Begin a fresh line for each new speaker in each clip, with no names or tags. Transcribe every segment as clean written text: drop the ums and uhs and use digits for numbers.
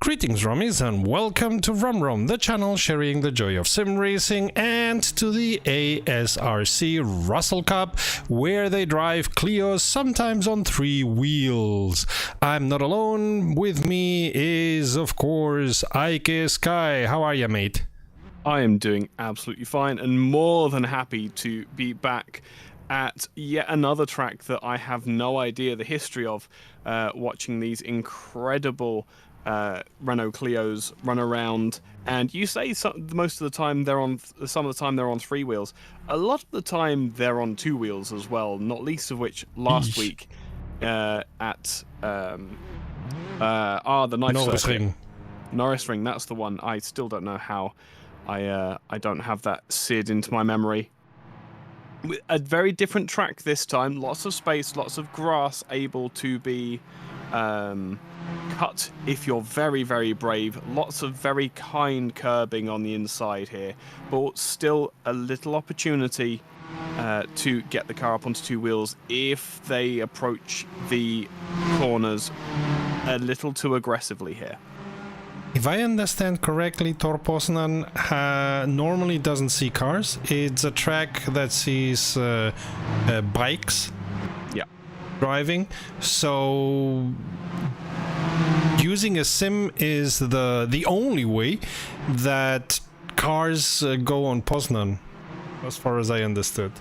Greetings Rummies and welcome to RumRum, the channel sharing the joy of sim racing, and to the ASRC Russell Cup, where they drive Clios, sometimes on 3 wheels. I'm not alone, with me is of course Ike Sky. How are you, mate?
I am doing absolutely fine and more than happy to be back at yet another track that I have no idea the history of, watching these incredible Renault Clios run around. And you say most of the time they're on, some of the time they're on 3 wheels. A lot of the time they're on 2 wheels as well, not least of which last week at the nice Norris Ring, that's the one. I still don't know how I don't have that seared into my memory. A very different track this time, lots of space, lots of grass able to be cut if you're very, very brave. Lots of very kind curbing on the inside here, but still a little opportunity to get the car up onto 2 wheels if they approach the corners a little too aggressively here.
If I understand correctly, Tor Poznan normally doesn't see cars. It's a track that sees bikes driving, so using a sim is the only way that cars go on Poznan, as far as I understood.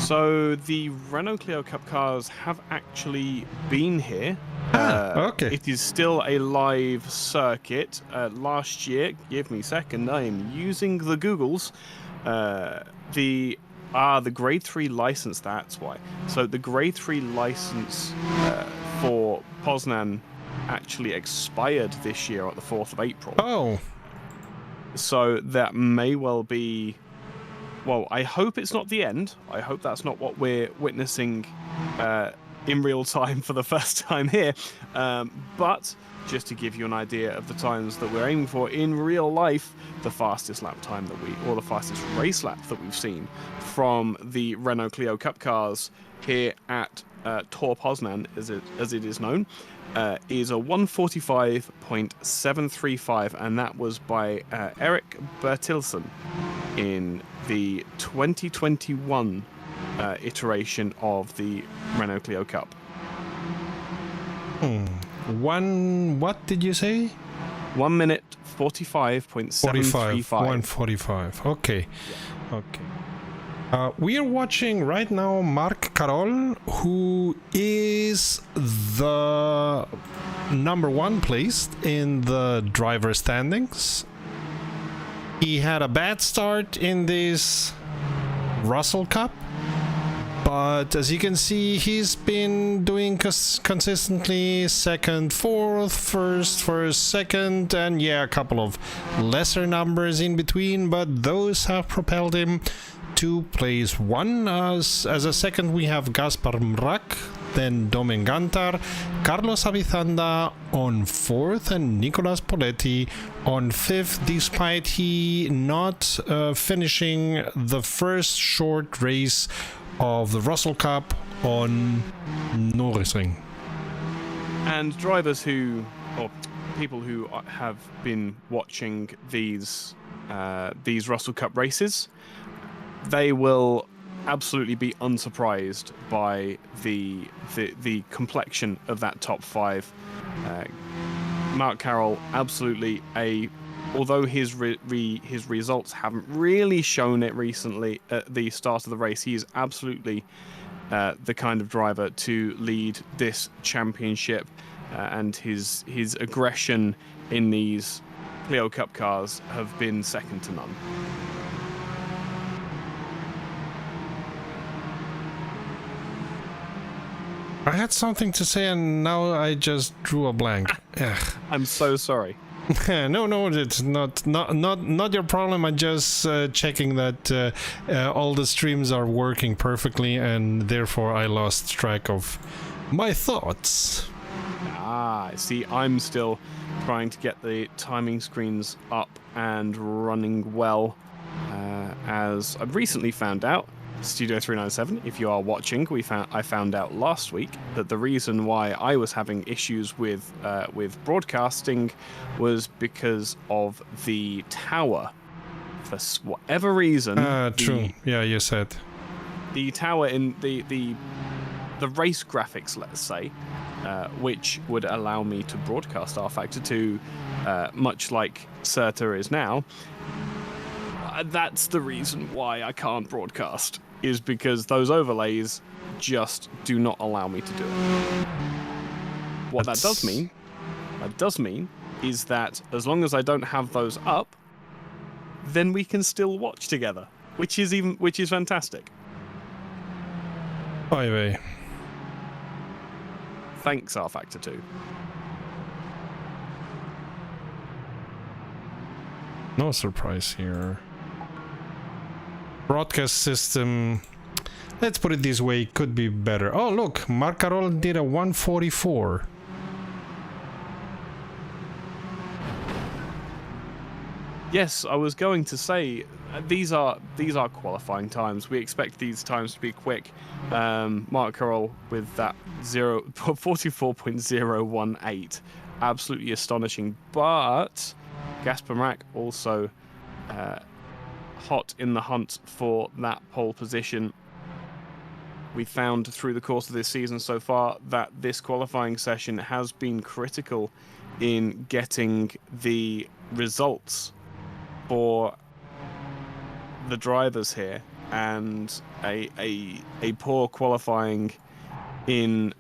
So the Renault Clio Cup cars have actually been here.
Okay.
It is still a live circuit. Last year, give me a second, I am using the Googles. The grade 3 license, that's why. So the grade 3 license for Poznan actually expired this year at the 4th of April.
Oh.
So that may well be, well, I hope it's not the end. I hope that's not what we're witnessing in real time for the first time here. But just to give you an idea of the times that we're aiming for in real life, the fastest lap time or the fastest race lap that we've seen from the Renault Clio Cup cars here at Tor Poznan, as it is known, is a 1:45.735, and that was by Erik Bertilsson in the 2021 iteration of the Renault Clio Cup.
What did you say?
1 minute 45.735.
1:45. Okay. Yeah. Okay. We are watching right now Marc Carol, who is the #1 placed in the driver standings. He had a bad start in this Russell Cup, but as you can see, he's been doing consistently second, fourth, first, second, and yeah, a couple of lesser numbers in between, but those have propelled him to place 1. As a second, we have Gaspar Mrak, then Domen Gantar, Carlos Avizanda on 4th, and Nicolas Poletti on 5th, despite he not finishing the first short race of the Russell Cup on Norris Ring.
And drivers or people who have been watching these Russell Cup races, they will absolutely be unsurprised by the complexion of that top 5. Marc Carol, absolutely although his results haven't really shown it recently at the start of the race, he is absolutely the kind of driver to lead this championship, and his aggression in these Clio Cup cars have been second to none.
I had something to say and now I just drew a blank.
I'm so sorry.
No, it's not your problem. I'm just checking that all the streams are working perfectly, and therefore I lost track of my thoughts.
See, I'm still trying to get the timing screens up and running well. As I've recently found out, Studio 397, if you are watching, I found out last week that the reason why I was having issues with broadcasting was because of the tower. For whatever reason,
true. Yeah, you said
the tower in the race graphics, let's say, which would allow me to broadcast rFactor 2, much like CERTA is now. That's the reason why I can't broadcast, is because those overlays just do not allow me to do it. What that does mean is that as long as I don't have those up, then we can still watch together, which is fantastic.
By the way,
thanks rFactor 2.
No surprise here. Broadcast system, let's put it this way, could be better. Oh look, Mark Carroll did a 144.
Yes, I was going to say these are qualifying times. We expect these times to be quick. Mark Carroll with that 44.018, absolutely astonishing. But Gasper Mack also hot in the hunt for that pole position. We found through the course of this season so far that this qualifying session has been critical in getting the results for the drivers here, and a poor qualifying in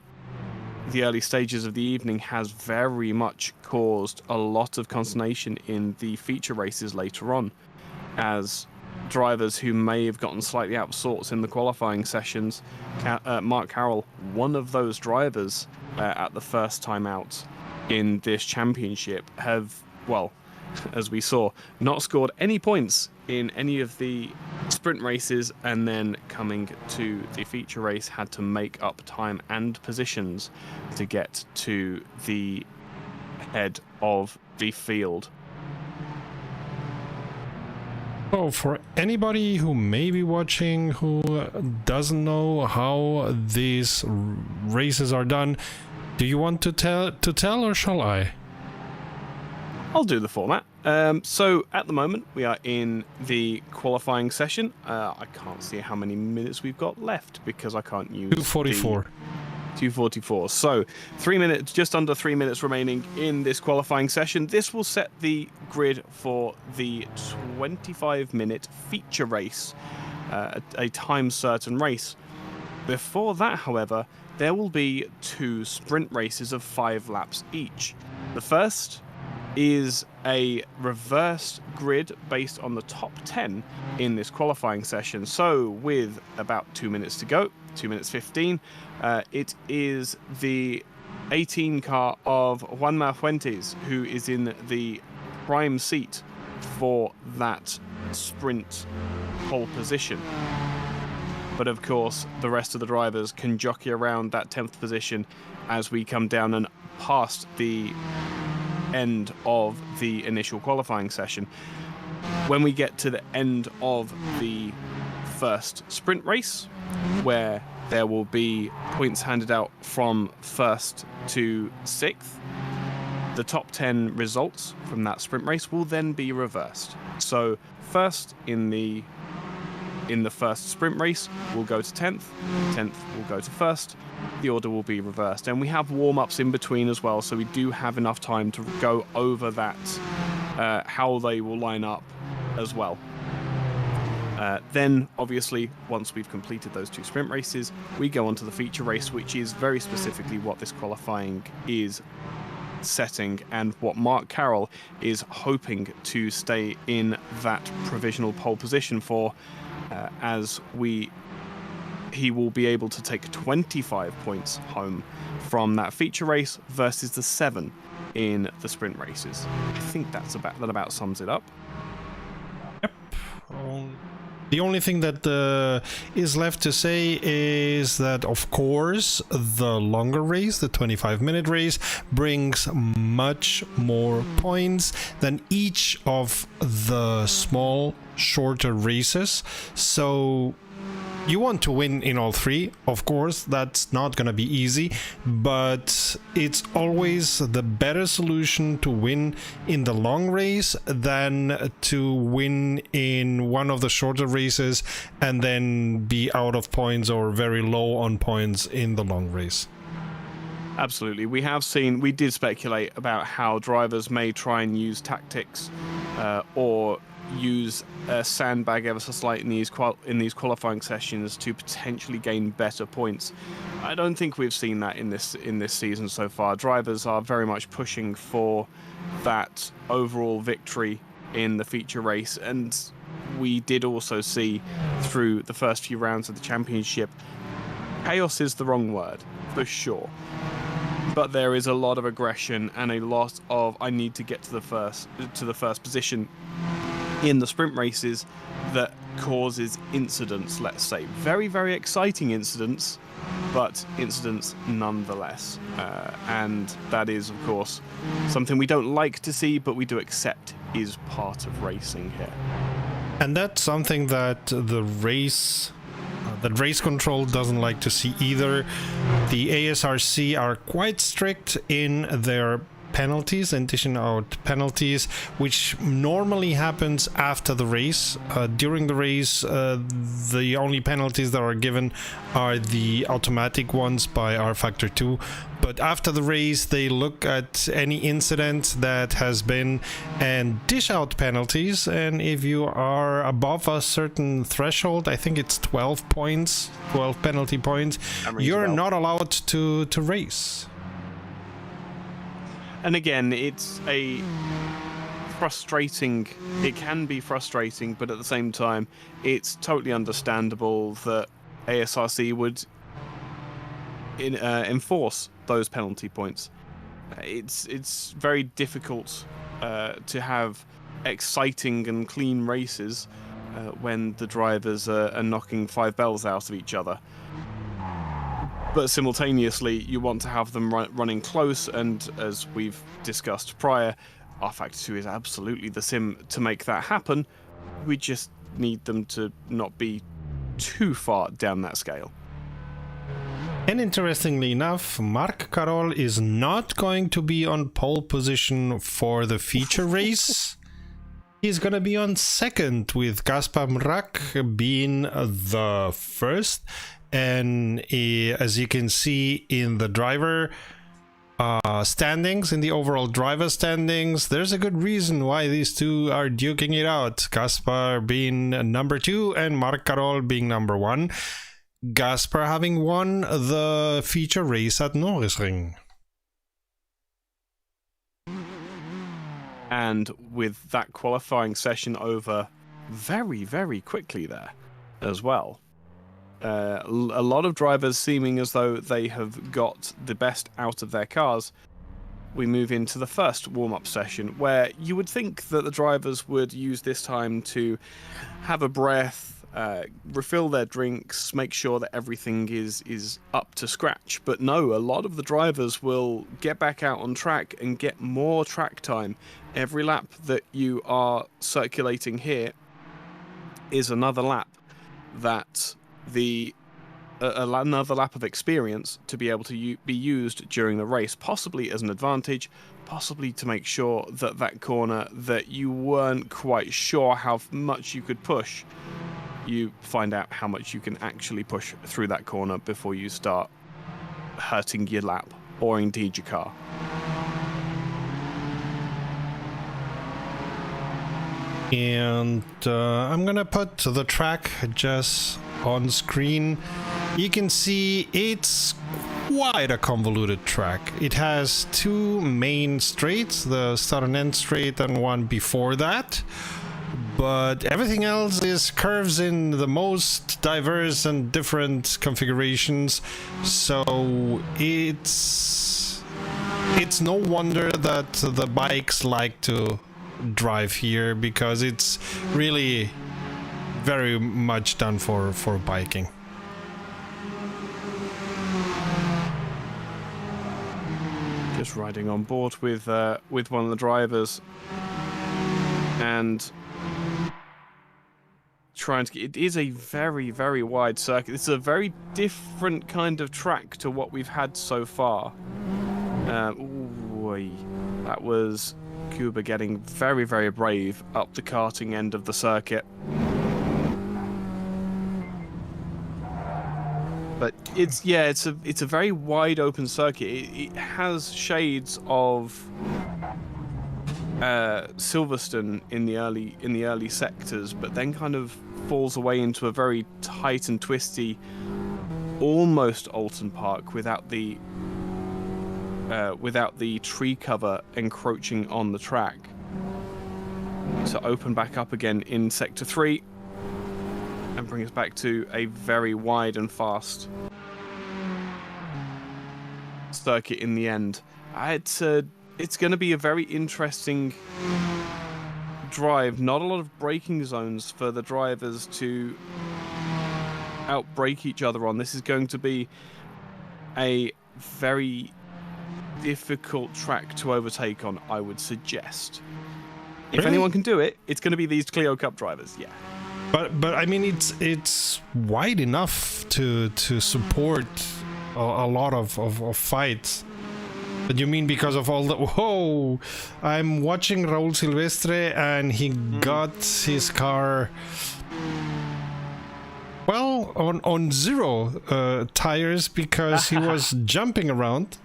the early stages of the evening has very much caused a lot of consternation in the feature races later on, as drivers who may have gotten slightly out of sorts in the qualifying sessions, Mark Carroll, one of those drivers at the first time out in this championship, have, well, as we saw, not scored any points in any of the sprint races, and then coming to the feature race had to make up time and positions to get to the head of the field.
Oh, for anybody who may be watching who doesn't know how these races are done, do you want to tell or shall I?
I'll do the format. So at the moment we are in the qualifying session. I can't see how many minutes we've got left because I can't use
2:44.
2:44. So 3 minutes, just under 3 minutes remaining in this qualifying session. This will set the grid for the 25-minute feature race, a time certain race. Before that, however, there will be 2 sprint races of 5 laps each. The first is a reverse grid based on the top 10 in this qualifying session. So with about 2 minutes to go, 2 minutes 15, it is the 18 car of Juanma Fuentes who is in the prime seat for that sprint pole position. But of course, the rest of the drivers can jockey around that 10th position as we come down and past the end of the initial qualifying session. When we get to the end of the first sprint race, where there will be points handed out from 1st to 6th, the top 10 results from that sprint race will then be reversed. So first in the first sprint race will go to 10th, 10th will go to 1st, the order will be reversed. And we have warm-ups in between as well, so we do have enough time to go over that, how they will line up as well. Then, obviously, once we've completed those 2 sprint races, we go on to the feature race, which is very specifically what this qualifying is setting and what Mark Carroll is hoping to stay in that provisional pole position for, as he will be able to take 25 points home from that feature race versus the 7 in the sprint races. I think that about sums it up.
Yep. The only thing that is left to say is that, of course, the longer race, the 25-minute race, brings much more points than each of the small, shorter races. So you want to win in all three. Of course, that's not gonna be easy, but it's always the better solution to win in the long race than to win in one of the shorter races and then be out of points or very low on points in the long race.
Absolutely. We did speculate about how drivers may try and use tactics or use a sandbag ever so slight in these qualifying sessions to potentially gain better points. I don't think we've seen that in this season so far. Drivers are very much pushing for that overall victory in the feature race, and we did also see through the first few rounds of the championship, chaos is the wrong word for sure, but there is a lot of aggression and a lot of I need to get to the first position in the sprint races that causes incidents, let's say. Very, very exciting incidents, but incidents nonetheless. And that is, of course, something we don't like to see, but we do accept is part of racing here.
And that's something that the race control doesn't like to see either. The ASRC are quite strict in their penalties and dishing out penalties, which normally happens after the race. During the race, the only penalties that are given are the automatic ones by rFactor 2. But after the race, they look at any incident that has been and dish out penalties. And if you are above a certain threshold, I think it's 12 points, 12 penalty points, you're not allowed to race.
And again, it's a frustrating, it can be frustrating, but at the same time, it's totally understandable that ASRC would enforce those penalty points. It's very difficult to have exciting and clean races when the drivers are knocking 5 bells out of each other. But simultaneously, you want to have them running close, and as we've discussed prior, rFactor 2 is absolutely the sim to make that happen. We just need them to not be too far down that scale.
And interestingly enough, Marc Carol is not going to be on pole position for the feature race. He's going to be on second, with Gaspar Mrak being the first. And as you can see in the driver standings, in the overall driver standings, there's a good reason why these two are duking it out. Gaspar being number 2 and Marc Carol being number 1. Gaspar having won the feature race at Nürburgring.
And with that qualifying session over very, very quickly there as well. A lot of drivers seeming as though they have got the best out of their cars. We move into the first warm-up session, where you would think that the drivers would use this time to have a breath, refill their drinks, make sure that everything is up to scratch. But no, a lot of the drivers will get back out on track and get more track time. Every lap that you are circulating here is another lap that another lap of experience to be able to be used during the race, possibly as an advantage, possibly to make sure that that corner that you weren't quite sure how much you could push, you find out how much you can actually push through that corner before you start hurting your lap or indeed your car.
And I'm gonna put the track just on screen. You can see it's quite a convoluted track. It has 2 main straights, the start and end straight and one before that, but everything else is curves in the most diverse and different configurations. So it's no wonder that the bikes like to drive here, because it's really very much done for biking.
Just riding on board with one of the drivers, and trying to get. It is a very, very wide circuit. It's a very different kind of track to what we've had so far. That was Cuba getting very, very brave up the karting end of the circuit. But it's a very wide open circuit. It has shades of Silverstone in the early sectors, but then kind of falls away into a very tight and twisty, almost Alton Park without the tree cover encroaching on the track. So open back up again in Sector 3 and bring us back to a very wide and fast circuit in the end. It's going to be a very interesting drive. Not a lot of braking zones for the drivers to outbrake each other on. This is going to be a very difficult track to overtake on, I would suggest. If
Really?
anyone can do it, it's going to be these Clio Cup drivers, yeah.
But I mean, it's wide enough to support a lot of fights. But you mean because of all the... Whoa! I'm watching Raúl Silvestre and he got his car... Well, on zero tires because he was jumping around.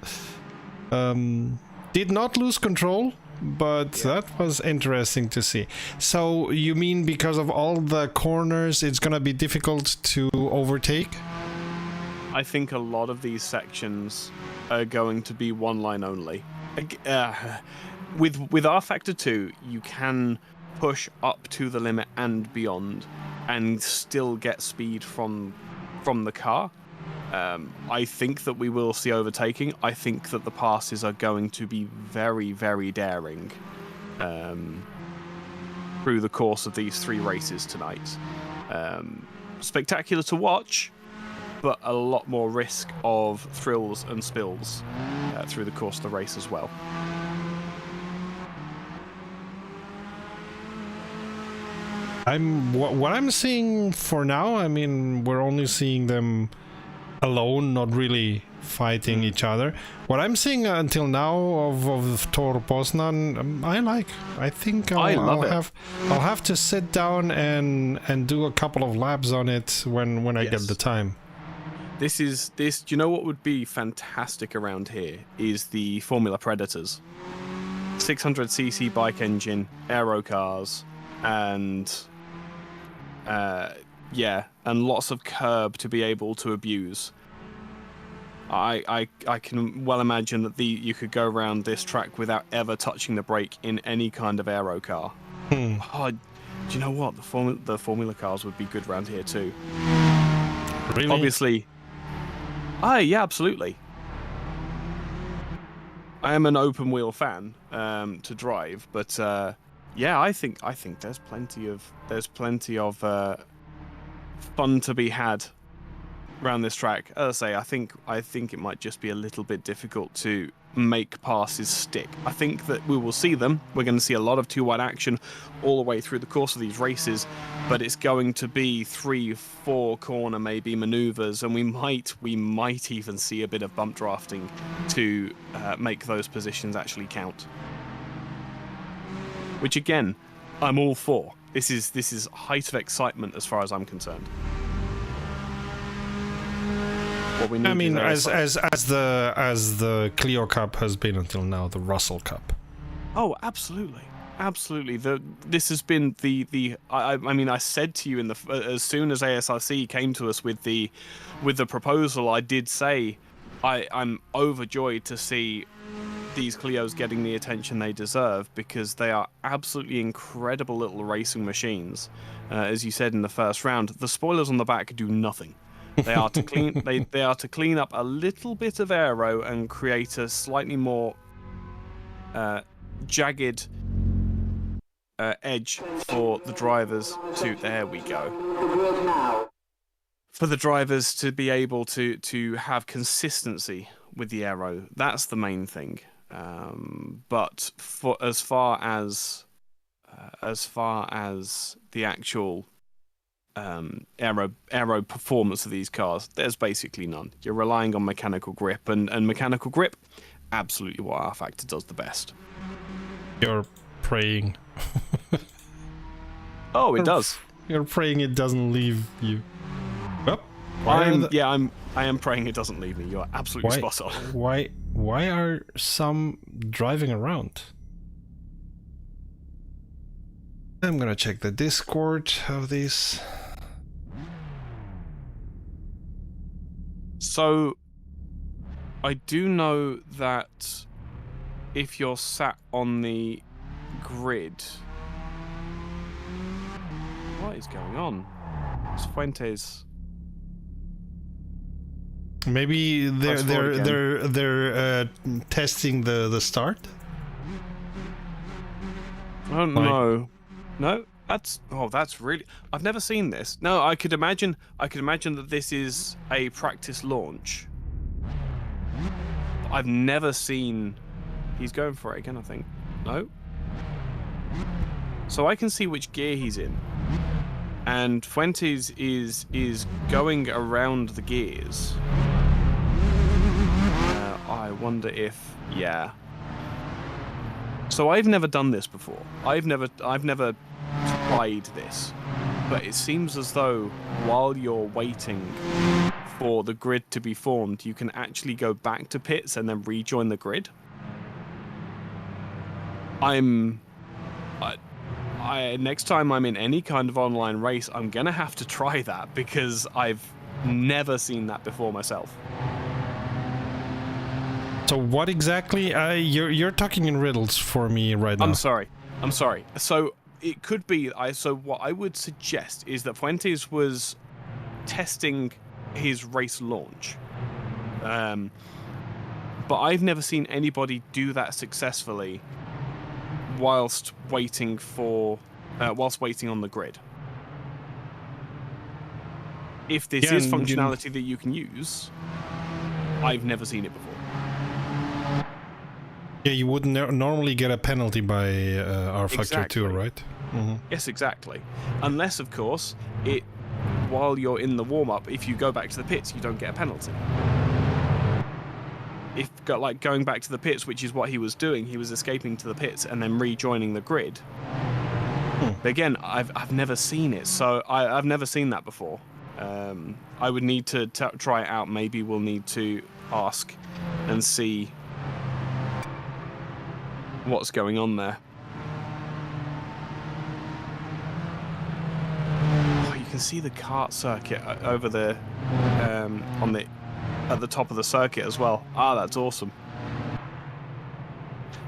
Did not lose control, but that was interesting to see. So you mean because of all the corners, it's gonna be difficult to overtake?
I think a lot of these sections are going to be one line only. With rFactor 2, you can push up to the limit and beyond, and still get speed from the car. I think that we will see overtaking. I think that the passes are going to be very, very daring through the course of these 3 races tonight. Spectacular to watch, but a lot more risk of thrills and spills through the course of the race as well.
What I'm seeing for now, I mean, we're only seeing them alone, not really fighting each other. What I'm seeing until now of Tor Poznan, I think I'll have to sit down and do a couple of laps on it when I get the time.
Do you know what would be fantastic around here is the Formula Predators. 600cc bike engine, aero cars, and lots of curb to be able to abuse. I can well imagine that you could go around this track without ever touching the brake in any kind of aero car. Oh, do you know what? The Formula cars would be good around here too.
Really?
Obviously. Yeah, absolutely. I am an open wheel fan to drive, but I think there's plenty of fun to be had around this track. As I say, I think it might just be a little bit difficult to make passes stick. I think that we will see them. We're going to see a lot of 2-wide action all the way through the course of these races, but it's going to be 3-4 corner maybe maneuvers, and we might even see a bit of bump drafting to make those positions actually count. Which again, I'm all for. This is height of excitement as far as I'm concerned.
I mean, as the Clio Cup has been until now, the Russell Cup.
Oh, absolutely. This has been I mean, I said to you as soon as ASRC came to us with the proposal, I did say I'm overjoyed to see these Clios getting the attention they deserve, because they are absolutely incredible little racing machines. As you said in the first round, the spoilers on the back do nothing. They are to clean. They are to clean up a little bit of aero and create a slightly more jagged edge for the drivers to. There we go. For the drivers to be able to have consistency with the aero, that's the main thing. But for as far as the actual aero performance of these cars. There's basically none. You're relying on mechanical grip, and mechanical grip, absolutely what rFactor does the best.
You're praying.
Oh, it does.
You're praying it doesn't leave you. Oh,
I am praying it doesn't leave me. You're absolutely spot on.
Why are some driving around? I'm gonna check the Discord of this.
So, I do know that if you're sat on the grid, what is going on? It's Fuentes.
Maybe they're testing the start.
I don't know. No, that's really. I've never seen this. No, I could imagine that this is a practice launch. I've never seen. He's going for it again, I think. No. So I can see which gear he's in, and Fuentes is going around the gears. I wonder if So I've never done this before. I've never tried this, but it seems as though while you're waiting for the grid to be formed, you can actually go back to pits and then rejoin the grid. Next time I'm in any kind of online race, I'm gonna have to try that because I've never seen that before myself.
So what exactly? You're talking in riddles for me right now.
I'm sorry. So it could be. So what I would suggest is that Fuentes was testing his race launch, but I've never seen anybody do that successfully whilst waiting on the grid. If this is functionality that you can use, I've never seen it before.
Yeah, you wouldn't normally get a penalty by rFactor 2, right? Mm-hmm.
Yes, exactly. Unless, of course, while you're in the warm-up, if you go back to the pits, you don't get a penalty. Going back to the pits, which is what he was doing, he was escaping to the pits and then rejoining the grid. But again, I've never seen it, so I've never seen that before. I would need to try it out. Maybe we'll need to ask and see what's going on there. Oh, you can see the kart circuit over there at the top of the circuit as well. Ah, that's awesome.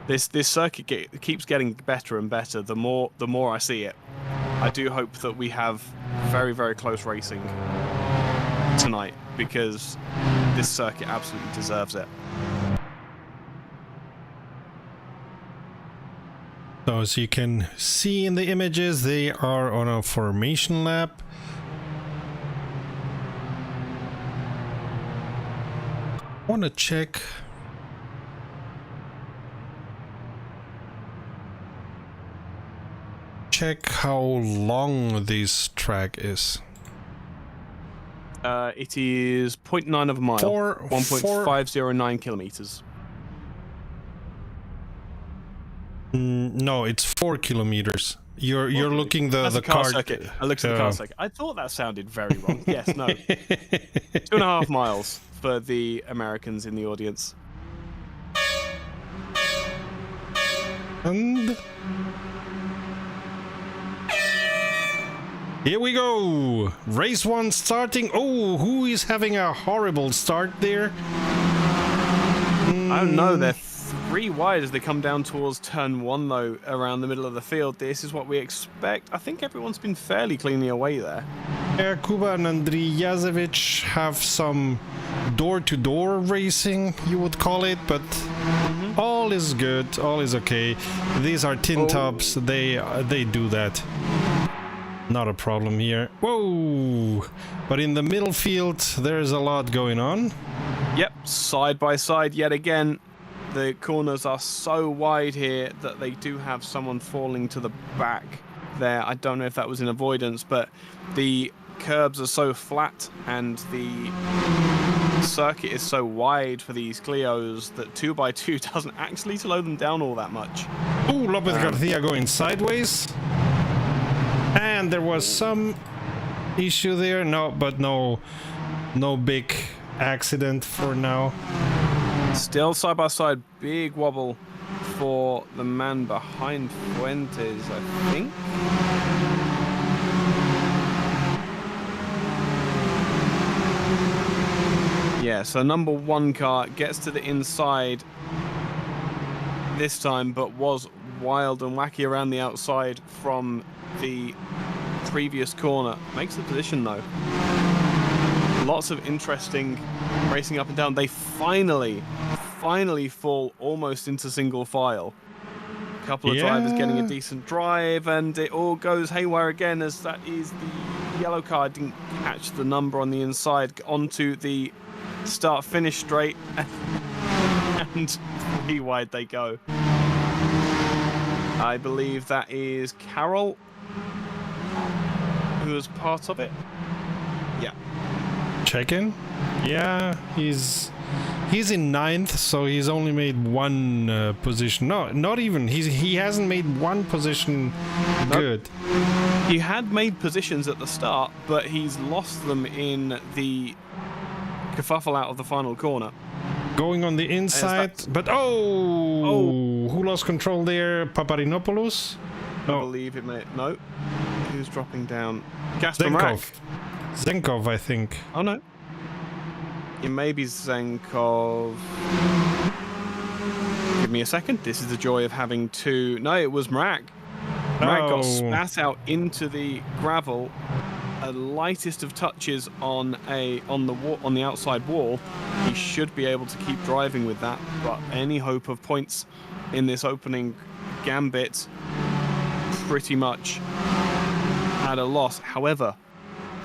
This circuit keeps getting better and better the more I see it. I do hope that we have very, very close racing tonight because this circuit absolutely deserves it.
So as you can see in the images, they are on a formation lap. I want to check. How long this track is.
It is 0.9 of a mile. 1.509 kilometers.
No, it's 4 kilometers. You're looking the
car circuit. I looked at the car circuit. I thought that sounded very wrong. Yes, no. 2.5 miles for the Americans in the audience.
And here we go. Race 1 starting. Oh, who is having a horrible start there?
I don't know. They're 3 wide as they come down towards turn 1, though, around the middle of the field. This is what we expect. I think everyone's been fairly cleanly away there.
Yeah, Kuba and Andrijasevic have some door-to-door racing, you would call it, but all is good, all is okay. These are tin tops, they do that. Not a problem here. Whoa! But in the middle field, there's a lot going on.
Yep, side by side yet again. The corners are so wide here that they do have someone falling to the back there. I don't know if that was in avoidance, but the curbs are so flat and the circuit is so wide for these Clios that 2x2 doesn't actually slow them down all that much.
Ooh, Lopez Garcia going sideways. And there was some issue there. No big accident for now.
Still side by side, big wobble for the man behind Fuentes, I think. Yeah, so number 1 car gets to the inside this time, but was wild and wacky around the outside from the previous corner. Makes the position though. Lots of interesting racing up and down. They finally fall almost into single file. A couple of drivers getting a decent drive, and it all goes haywire again as that is the yellow car didn't catch the number on the inside onto the start-finish straight, and 3 wide they go. I believe that is Carroll who was part of it. Yeah.
Check-in? Yeah, he's in 9th, so he's only made 1 position. No, not even. He hasn't made 1 position good.
He had made positions at the start, but he's lost them in the kerfuffle out of the final corner.
Going on the inside, but who lost control there? Paparinopoulos?
No. I believe it may. No. Who's dropping down? Zenkov.
Zenkov, I think.
Oh no. It may be Zenkov. Give me a second. This is the joy of having 2. No, it was Mrak. Mrak got spat out into the gravel. A lightest of touches on the outside wall. He should be able to keep driving with that, but any hope of points in this opening gambit pretty much at a loss. However,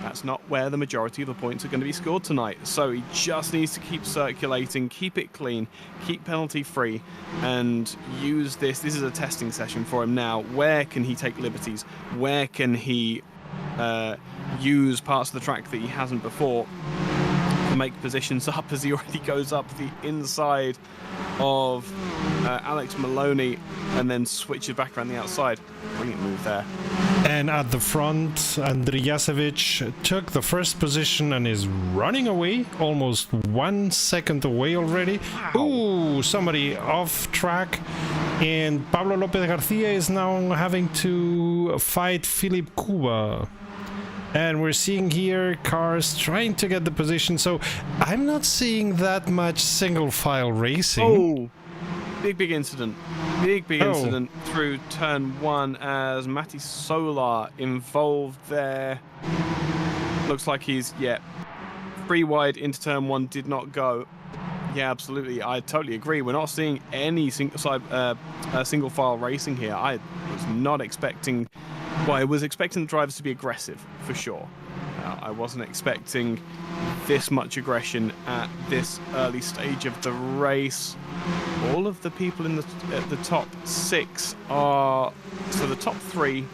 that's not where the majority of the points are going to be scored tonight. So he just needs to keep circulating, keep it clean, keep penalty free, and use this. This is a testing session for him now. Where can he take liberties? Where can he use parts of the track that he hasn't before to make positions up as he already goes up the inside of Alex Maloney and then switches back around the outside. Brilliant move there.
And at the front, Andrijasevic took the first position and is running away, almost 1 second away already. Wow. Ooh, somebody off track. And Pablo Lopez Garcia is now having to fight Philip Cuba. And we're seeing here cars trying to get the position, so I'm not seeing that much single file racing.
Oh, big incident. Big incident through turn 1 as Matti Solar involved there. Looks like he's, 3 wide into turn 1, did not go. Yeah, absolutely. I totally agree. We're not seeing any single file racing here. I was not expecting... Well, I was expecting the drivers to be aggressive, for sure. I wasn't expecting this much aggression at this early stage of the race. All of the people at the top 6 are... So the top 3,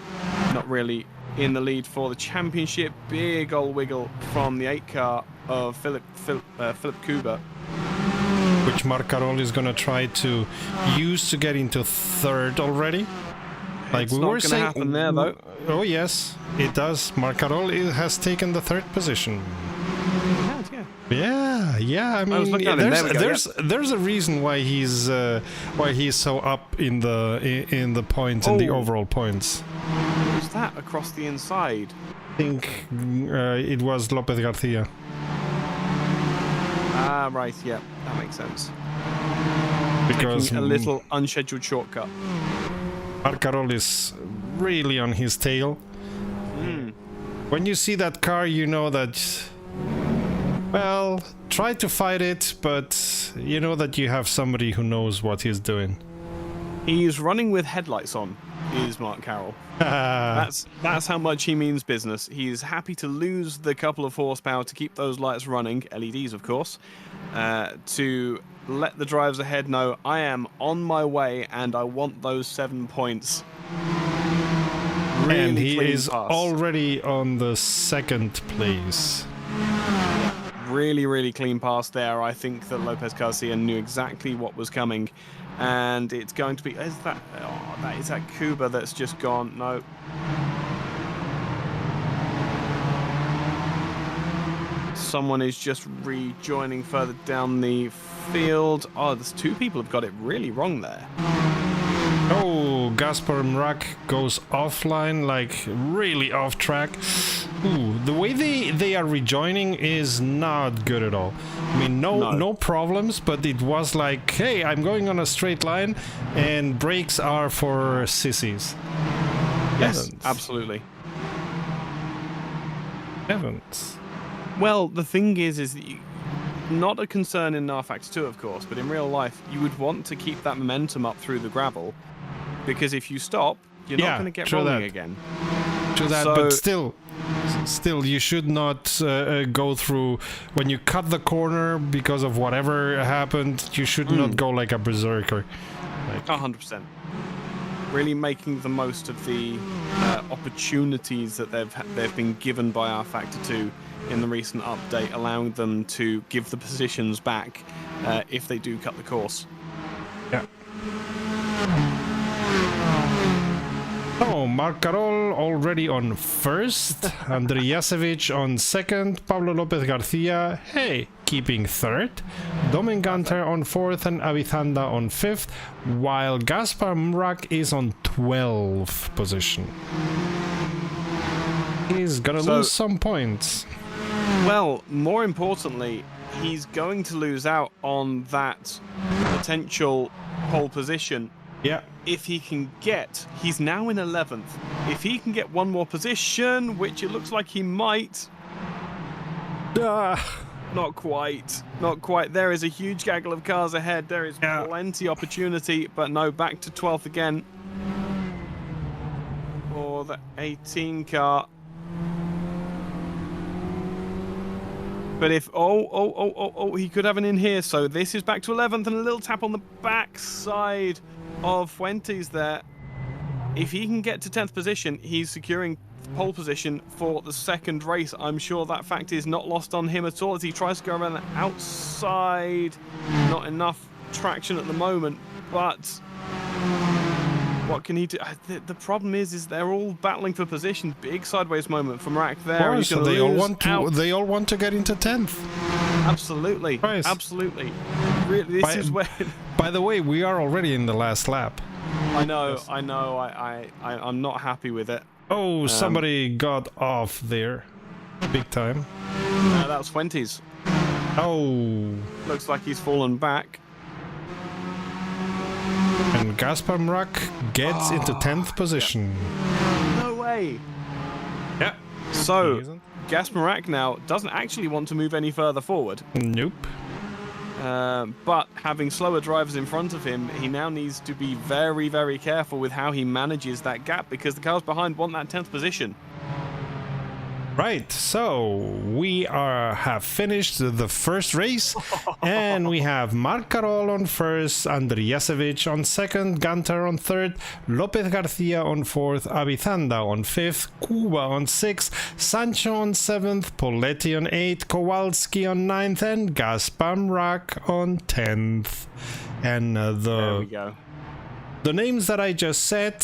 not really in the lead for the championship. Big old wiggle from the 8 car of Philip Kuba.
Which Marc Carol is going to try to use to get into 3rd already. Like
we were saying, happen there, though.
Oh yes, it does. Marc Carol has taken the 3rd position. Yeah. I mean, there's a reason why he's so up in the points and the overall points.
Was that across the inside?
I think it was Lopez Garcia.
Ah, right. Yeah, that makes sense.
Because
taking a little unscheduled shortcut.
Marc Carol is really on his tail. When you see that car, you know that, well, try to fight it, but you know that you have somebody who knows what he's doing.
He's running with headlights on, is Marc Carol. That's how much he means business. He's happy to lose the couple of horsepower to keep those lights running, LEDs of course, to let the drivers ahead know I am on my way and I want those 7 points. Really
and he
clean
is
pass.
already on the second place.
Really, really clean pass there. I think that Lopez Garcia knew exactly what was coming, and it's going to be. Is that? Oh, that is that Kuba that's just gone. No. Someone is just rejoining further down the field. Oh, there's two people have got it really wrong there.
Oh, Gaspar Mrak goes offline, like really off track. Ooh, the way they are rejoining is not good at all. I mean, no problems, but it was like, hey, I'm going on a straight line, and brakes are for sissies.
Yes, absolutely.
Heavens.
Well, the thing is that not a concern in rFactor 2, of course, but in real life, you would want to keep that momentum up through the gravel, because if you stop, you're not going to get rolling again.
True that, but still, you should not go through when you cut the corner because of whatever happened. You should not go like a berserker.
100%. Really making the most of the opportunities that they've been given by rFactor 2 in the recent update, allowing them to give the positions back if they do cut the course.
Yeah. Oh, Marc Carol already on first, Andrei Jasevic on second, Pablo Lopez Garcia, hey, keeping third, Domen Gunter on fourth, and Avizanda on fifth, while Gaspar Mrak is on 12th position. He's gonna lose some points.
Well, more importantly, he's going to lose out on that potential pole position.
Yeah.
If he can get, he's now in 11th. If he can get one more position, which it looks like he might. Not quite. Not quite. There is a huge gaggle of cars ahead. There is plenty opportunity, but no, back to 12th again. For the 18 car. But if, he could have an in here. So this is back to 11th and a little tap on the backside of Fuentes there. If he can get to 10th position, he's securing pole position for the second race. I'm sure that fact is not lost on him at all as he tries to go around the outside. Not enough traction at the moment, but what can he do? The problem is they're all battling for position. Big sideways moment from Rack there.
So they all want to get into 10th.
Absolutely.
Christ.
Absolutely. Really, this is where.
By the way, we are already in the last lap.
I know. I'm not happy with it.
Oh, somebody got off there. Big time.
That was Fuentes.
Oh.
Looks like he's fallen back.
And Gaspar Mrak gets into 10th position.
No way.
Yeah.
So, Gaspar Mrak now doesn't actually want to move any further forward.
Nope.
But having slower drivers in front of him, he now needs to be very, very careful with how he manages that gap because the cars behind want that 10th position.
Right, so we have finished the first race, and we have Marc Carol on first, Andrei Jasevic on second, Gunter on third, Lopez Garcia on fourth, Avizanda on fifth, Kuba on sixth, Sancho on seventh, Poletti on eighth, Kowalski on ninth, and Gaspar Mrak on 10th. And
there we go.
The names that I just said,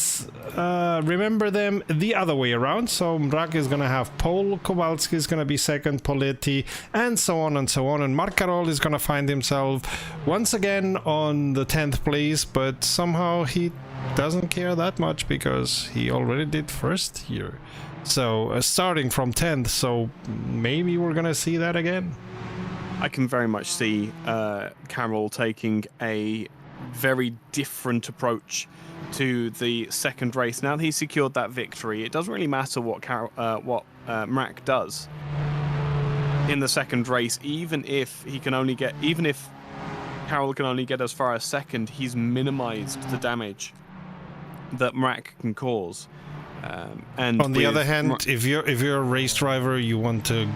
remember them the other way around. So Mrak is going to have pole, Kowalski is going to be second, Poletti, and so on and so on. And Marc Carol is going to find himself once again on the 10th place, but somehow he doesn't care that much because he already did first here. So starting from 10th, so maybe we're going to see that again.
I can very much see Carol taking a very different approach to the second race. Now that he's secured that victory, it doesn't really matter what Mrak does in the second race. Even if Carol can only get as far as second, he's minimized the damage that Mrak can cause. And
on the other hand, if you're a race driver, you want to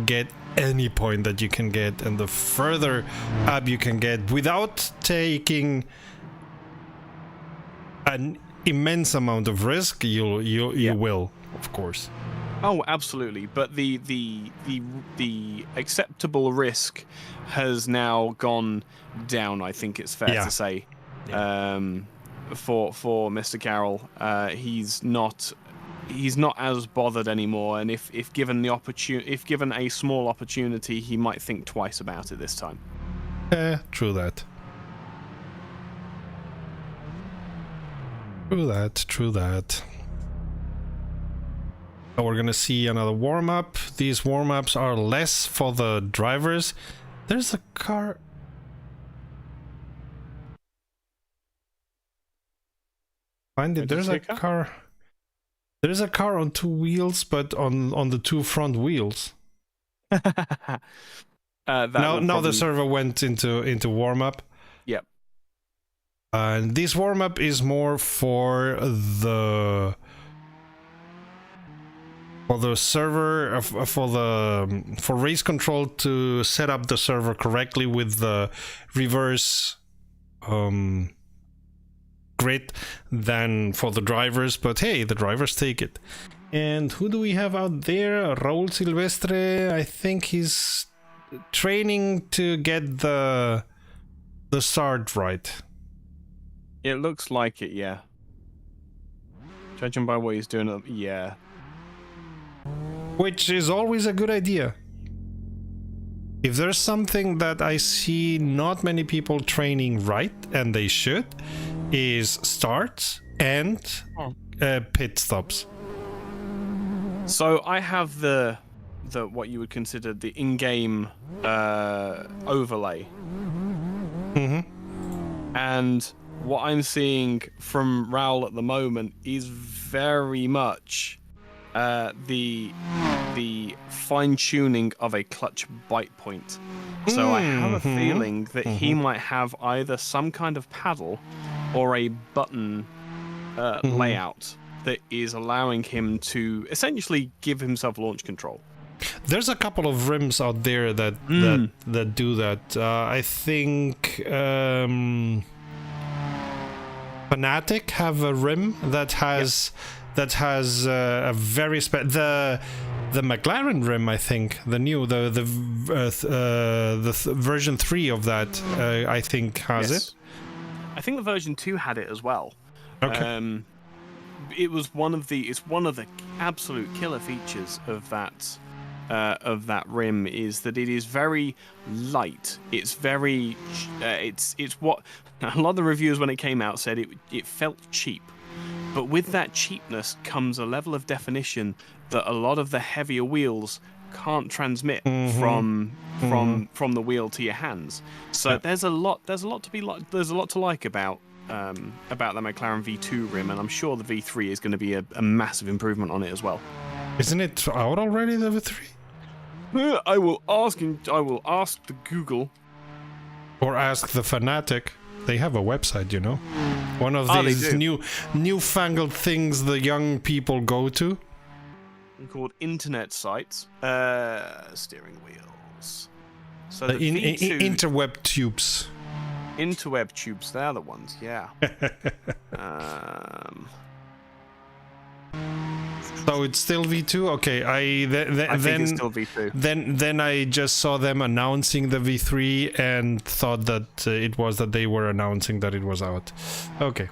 get any point that you can get, and the further up you can get without taking an immense amount of risk, you will, of course.
Oh, absolutely. But the acceptable risk has now gone down. I think it's fair to say.
Yeah.
For Mr. Carroll, he's not as bothered anymore. And if given a small opportunity, he might think twice about it this time.
True that. True that. So we're gonna see another warm-up. These warm-ups are less for the drivers. There's a car. Find it. There's a car. There's a car on two wheels, but on the two front wheels. Now the server went into warm-up.
Yep.
And this warm-up is more for the server, for race control to set up the server correctly with the reverse grid than for the drivers. But hey, the drivers take it. And who do we have out there? Raul Silvestre. I think he's training to get the start right.
It looks like it, yeah. Judging by what he's doing, yeah.
Which is always a good idea. If there's something that I see not many people training right, and they should, is starts and pit stops.
So I have the what you would consider the in-game overlay. And what I'm seeing from Raul at the moment is very much the fine-tuning of a clutch bite point. So I have a feeling that he might have either some kind of paddle or a button layout that is allowing him to essentially give himself launch control.
There's a couple of rims out there that do that. I think Fanatic have a rim that has a very the McLaren rim. I think the new the version 3 of that I think has it.
I think the version 2 had it as well.
Okay.
It's one of the absolute killer features of that rim is that it is very light. It's very it's what a lot of the reviewers when it came out said it felt cheap. But with that cheapness comes a level of definition that a lot of the heavier wheels can't transmit from the wheel to your hands. So there's a lot to like about the McLaren V2 rim, and I'm sure the V3 is going to be a massive improvement on it as well.
Isn't it out already, the V3?
I will ask the Google.
Or ask the Fanatic. They have a website, you know. One of these newfangled things the young people go to.
Called internet sites. Steering wheels. So
the
V2,
interweb tubes.
Interweb tubes, they're the ones, yeah.
So it's still V2? Okay,
I think it's still V2.
Then I just saw them announcing the V3 and thought that it was that they were announcing that it was out. Okay.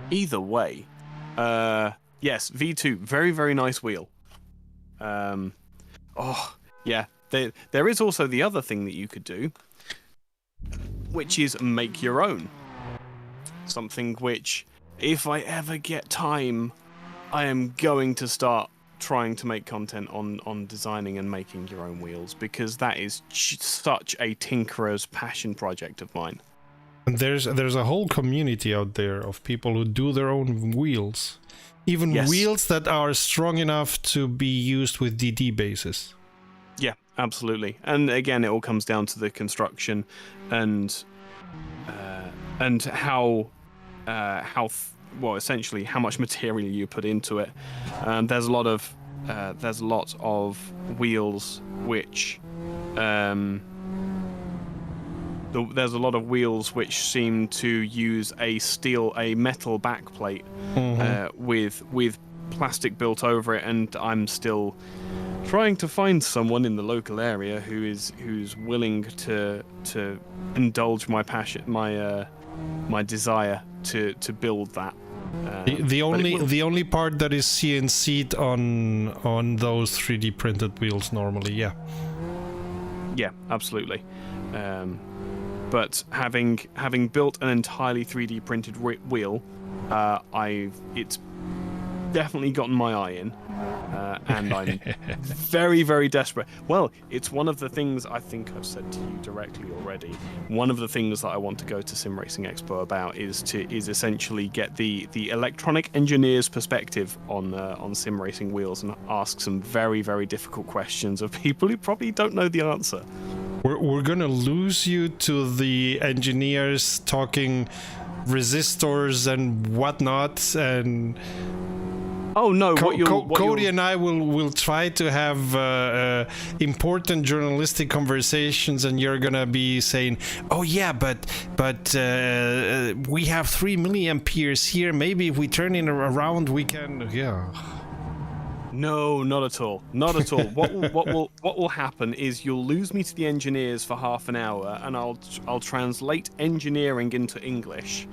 Either way, yes, V2, very, very nice wheel. Oh, yeah. There is also the other thing that you could do, which is make your own. Something which, if I ever get time, I am going to start trying to make content on designing and making your own wheels, because that is such a tinkerer's passion project of mine.
And there's a whole community out there of people who do their own wheels. Even wheels that are strong enough to be used with DD bases.
Yeah, absolutely. And again, it all comes down to the construction and how essentially how much material you put into it. There's a lot of wheels which there's a lot of wheels which seem to use a metal backplate with plastic built over it, and I'm still trying to find someone in the local area who's willing to indulge my passion, my desire to build that.
The only part that is CNC'd on those 3D printed wheels normally, yeah.
Yeah, absolutely. But having built an entirely 3D printed wheel, it's definitely gotten my eye in, and I'm very, very desperate. Well, it's one of the things I think I've said to you directly already. One of the things that I want to go to Sim Racing Expo about is essentially get the electronic engineer's perspective on sim racing wheels and ask some very, very difficult questions of people who probably don't know the answer.
We're gonna lose you to the engineers talking resistors and whatnot, and
oh no,
Cody and I will try to have important journalistic conversations, and you're gonna be saying, oh yeah, but we have 3 milliamperes here, maybe if we turn it around we can, yeah.
No, not at all. Not at all. What will happen is you'll lose me to the engineers for half an hour, and I'll translate engineering into English,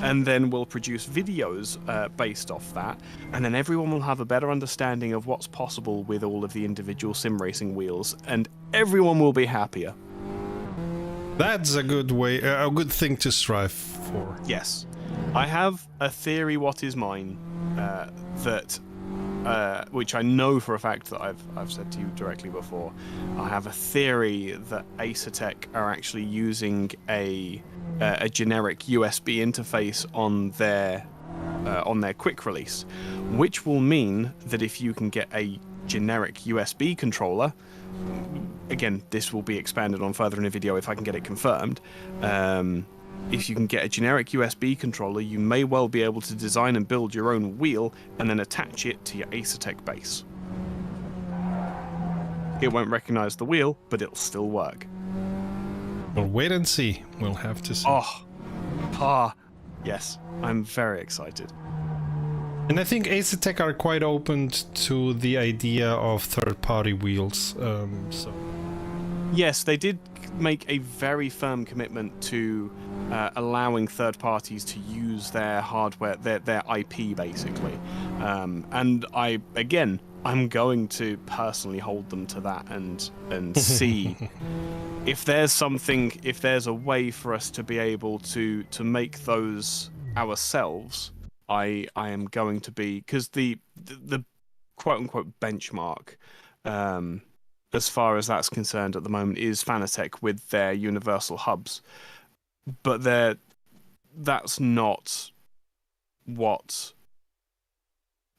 and then we'll produce videos based off that, and then everyone will have a better understanding of what's possible with all of the individual sim racing wheels, and everyone will be happier.
That's a good way, a good thing to strive for.
Yes, I have a theory. What is mine? Which I know for a fact that I've said to you directly before. I have a theory that ASRC are actually using a generic USB interface on their quick release, which will mean that if you can get a generic USB controller, again, this will be expanded on further in a video if I can get it confirmed. If you can get a generic USB controller, you may well be able to design and build your own wheel and then attach it to your ASRC base. It won't recognize the wheel, but it'll still work.
We'll wait and see. We'll have to see.
Yes, I'm very excited.
And I think ASRC are quite open to the idea of third-party wheels. So.
Yes, they did make a very firm commitment to allowing third parties to use their hardware, their IP basically. And I'm going to personally hold them to that and see if there's a way for us to be able to make those ourselves. I am going to be, because the quote unquote benchmark, as far as that's concerned at the moment, is Fanatec with their universal hubs. But that's not what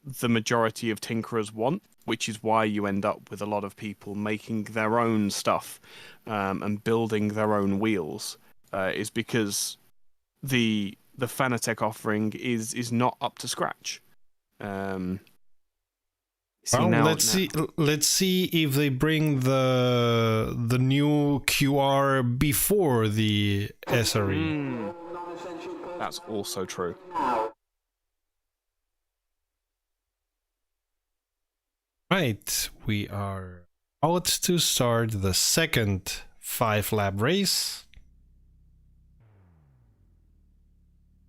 the majority of tinkerers want, which is why you end up with a lot of people making their own stuff and building their own wheels, is because the Fanatec offering is not up to scratch.
Let's see if they bring the new QR before the SRE.
That's also true.
Right, we are out to start the second 5-lap race.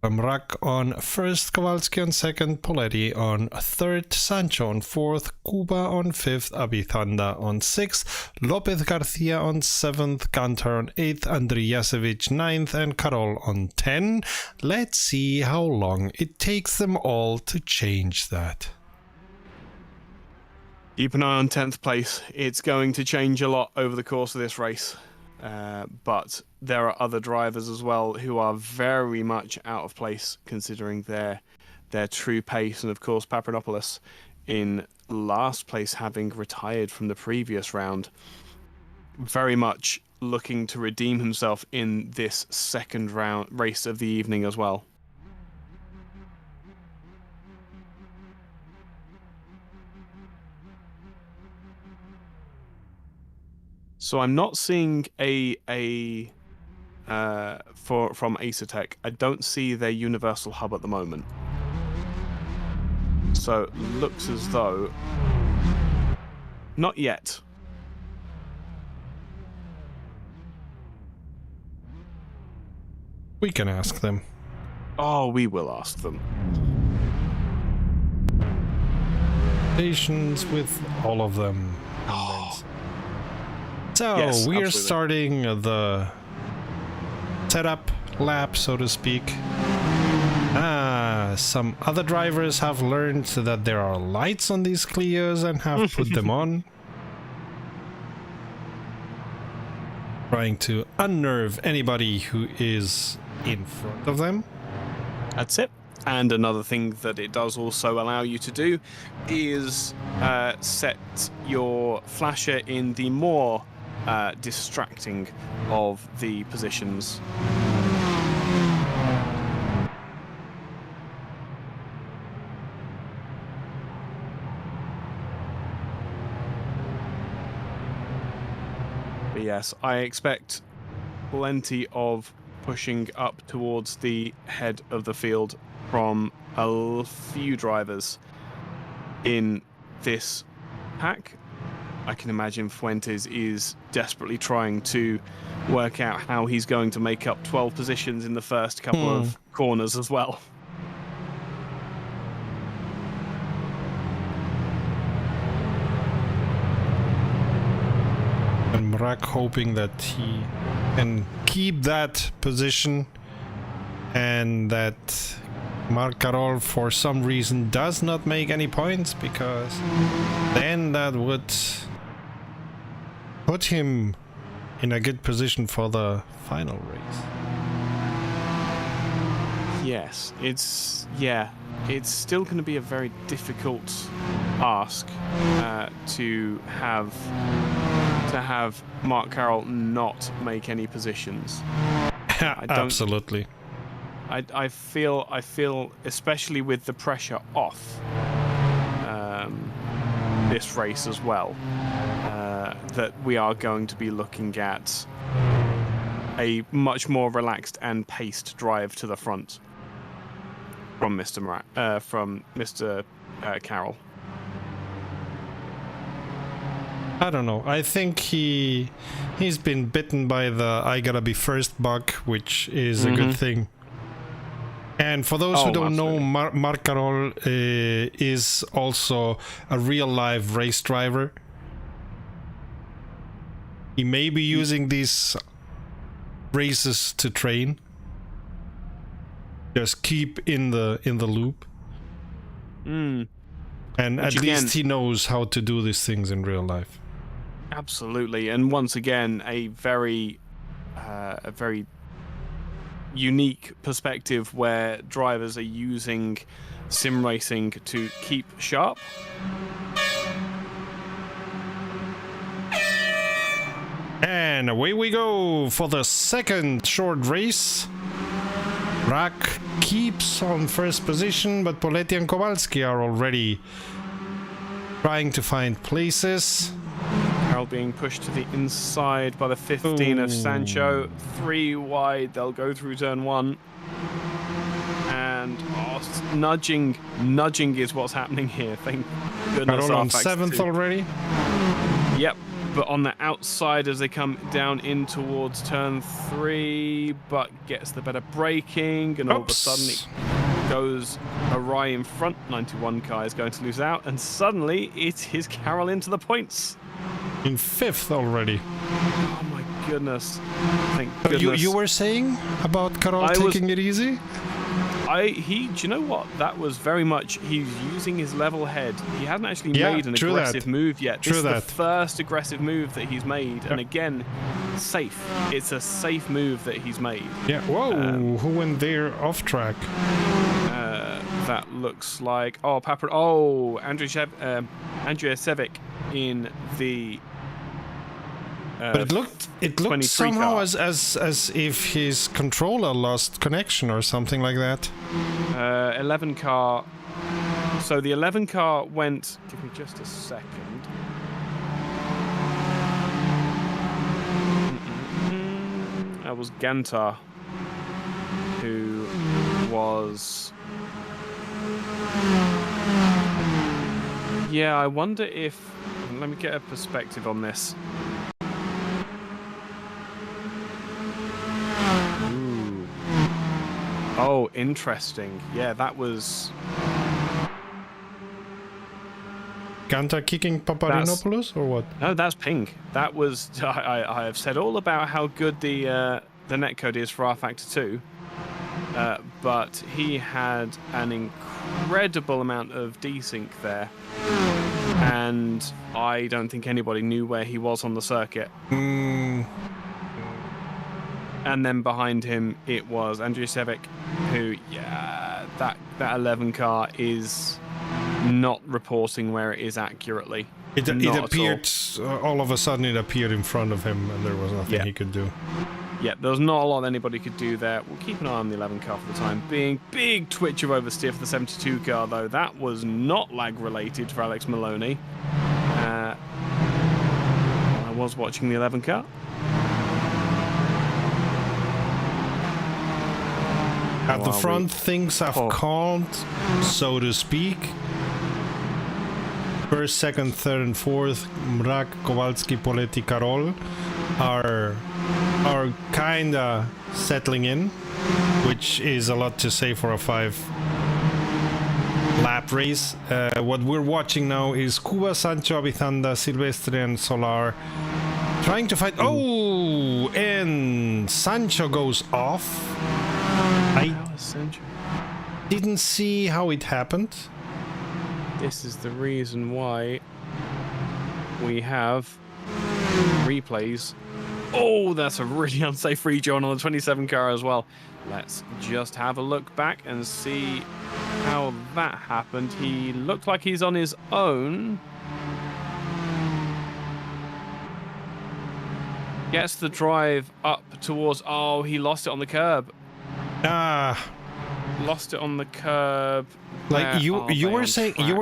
Mrak on first, Kowalski on second, Poletti on third, Sancho on fourth, Kuba on fifth, Abithanda on sixth, Lopez Garcia on seventh, Kantar on eighth, Andrijasevic ninth, and Karol on 10. Let's see how long it takes them all to change that.
Keep an eye on 10th place. It's going to change a lot over the course of this race. But there are other drivers as well who are very much out of place considering their true pace. And of course, Papadopoulos in last place, having retired from the previous round, very much looking to redeem himself in this second round race of the evening as well. So I'm not seeing a from Acertech. I don't see their universal hub at the moment. So looks as though not yet.
We can ask them.
Oh, we will ask them.
Patience with all of them.
Oh.
So
Yes,
we are
absolutely.
starting the setup lap, so to speak. Some other drivers have learned that there are lights on these Clios and have put them on. Trying to unnerve anybody who is in front of them.
That's it. And another thing that it does also allow you to do is set your flasher in the more distracting of the positions. But yes, I expect plenty of pushing up towards the head of the field from a few drivers in this pack. I can imagine Fuentes is desperately trying to work out how he's going to make up 12 positions in the first couple of corners as well.
And Mrak hoping that he can keep that position and that Marc Carol for some reason does not make any points, because then that would put him in a good position for the final race.
Yes, it's still going to be a very difficult ask to have Marc Carol not make any positions.
Absolutely.
I feel, especially with the pressure off this race as well, that we are going to be looking at a much more relaxed and paced drive to the front from Mr. Carroll.
I don't know. I think he's been bitten by the "I gotta be first" bug, which is a good thing. And for those who don't know, Marc Carol is also a real-life race driver. He may be using these races to train. Just keep in the loop. And at least he knows how to do these things in real life.
Absolutely, and once again, a very unique perspective where drivers are using sim racing to keep sharp.
And away we go for the second short race. Rak keeps on first position, but Poletti and Kowalski are already trying to find places.
Carroll being pushed to the inside by the 15 of Sancho. 3 wide, they'll go through turn 1. And nudging is what's happening here. Thank goodness.
Carroll on 7th already.
Yep, but on the outside as they come down in towards turn 3, but gets the better braking, and all of a sudden it goes awry in front. 91 car is going to lose out, and suddenly it is Carroll into the points.
In 5th already.
Oh my goodness. Thank goodness.
You were saying about Carroll taking it easy?
Do you know what? That was very much, he's using his level head. He hadn't actually made an aggressive move yet. This is the first aggressive move that he's made. And again, safe. It's a safe move that he's made.
Yeah, whoa, who went there off track?
That looks like, Andrea Sevic in the
but it looked somehow as if his controller lost connection or something like that.
11 car. So the 11 car went. Give me just a second. That was Gantar, who was... Yeah, I wonder if... Let me get a perspective on this. Ooh. Oh, interesting. Yeah, that was...
Ganta kicking Paparinopoulos or what?
No, that's pink. That was... I have said all about how good the netcode is for rFactor 2. But he had an incredible amount of desync there. And I don't think anybody knew where he was on the circuit. And then behind him, it was Andrzej Sevek, who, yeah, that 11 car is not reporting where it is accurately.
It appeared, all of a sudden it appeared in front of him and there was nothing he could do.
Yeah, there was not a lot anybody could do there. We'll keep an eye on the 11 car for the time being. Big twitch of oversteer for the 72 car, though. That was not lag-related for Alex Maloney. I was watching the 11 car.
At the front, things have calmed, so to speak. First, second, third, and fourth, Mrak, Kowalski, Poletti, Karol are kinda settling in, which is a lot to say for a 5-lap race. What we're watching now is Cuba, Sancho, Abizanda, Silvestre, and Solar trying to fight. Oh, and Sancho goes off. I didn't see how it happened.
This is the reason why we have replays. Oh, that's a really unsafe rejoin on the 27 car as well. Let's just have a look back and see how that happened. He looked like he's on his own. Gets the drive up towards... Oh, he lost it on the curb. Lost it on the curb.
Like you were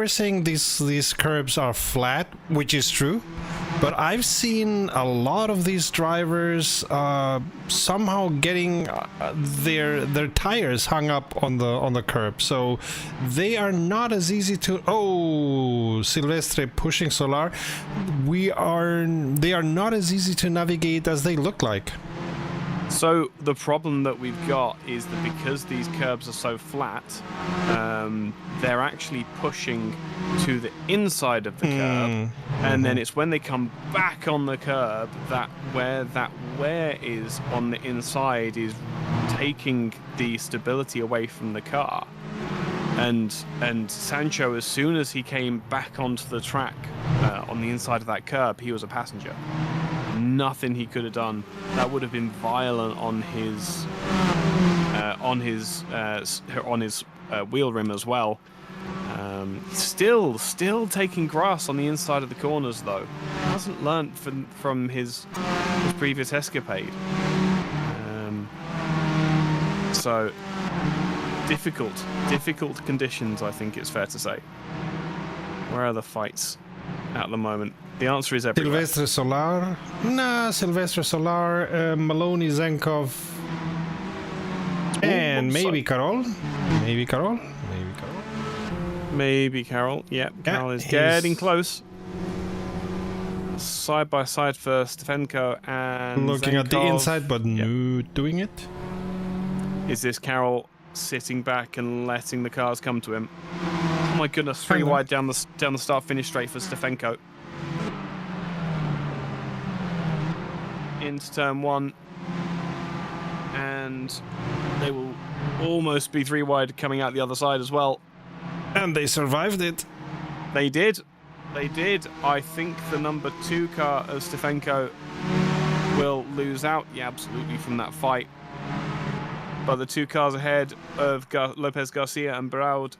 saying these curbs are flat, which is true, but I've seen a lot of these drivers somehow getting their tires hung up on the curb, so they are not as easy to. Oh, Silvestre pushing Solar. They are not as easy to navigate as they look like.
So the problem that we've got is that because these curbs are so flat, they're actually pushing to the inside of the curb, and then it's when they come back on the curb that where that wear is on the inside is taking the stability away from the car. And Sancho, as soon as he came back onto the track on the inside of that curb, he was a passenger. Nothing he could have done. That would have been violent on his wheel rim as well. Still taking grass on the inside of the corners though. Hasn't learnt from his previous escapade. So difficult conditions, I think it's fair to say. Where are the fights at the moment? The answer is everywhere.
Silvestre Solar. Nah, Silvestre Solar, Maloney, Zenkov, and maybe Karol. Maybe Karol.
Maybe Karol. Yep, Karol is getting close. Side by side for Stefenko and
looking
Zenkov.
at the inside, but not doing it.
Is this Karol sitting back and letting the cars come to him? Oh my goodness! 3 wide down the start finish straight for Stefenko. Into turn 1, and they will almost be 3 wide coming out the other side as well.
And they survived it.
They did. I think the number 2 car of Stefenko will lose out, absolutely, from that fight. But the 2 cars ahead of Lopez Garcia and Braud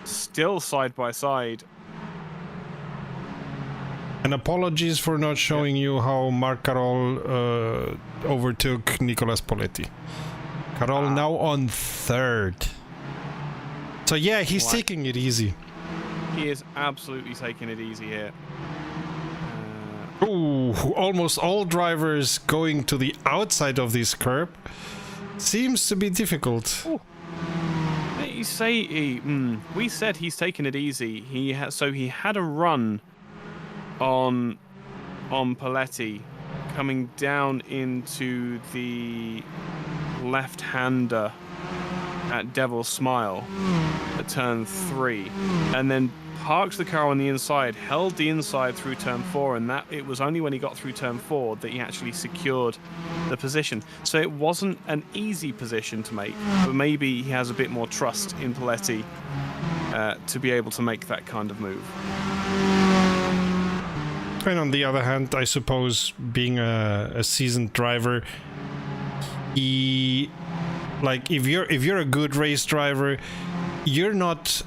still side by side.
And apologies for not showing you how Marc Karol overtook Nicolas Poletti. Karol now on 3rd. So yeah, he's taking it easy.
He is absolutely taking it easy here.
Ooh, almost all drivers going to the outside of this curb. Seems to be difficult.
Ooh. We said he's taken it easy. He had a run on Paletti coming down into the left-hander at Devil's Smile at turn 3, and then parked the car on the inside, held the inside through turn 4, and that it was only when he got through turn 4 that he actually secured the position. So it wasn't an easy position to make, but maybe he has a bit more trust in Paletti to be able to make that kind of move.
And on the other hand, I suppose being a seasoned driver, if you're a good race driver, you're not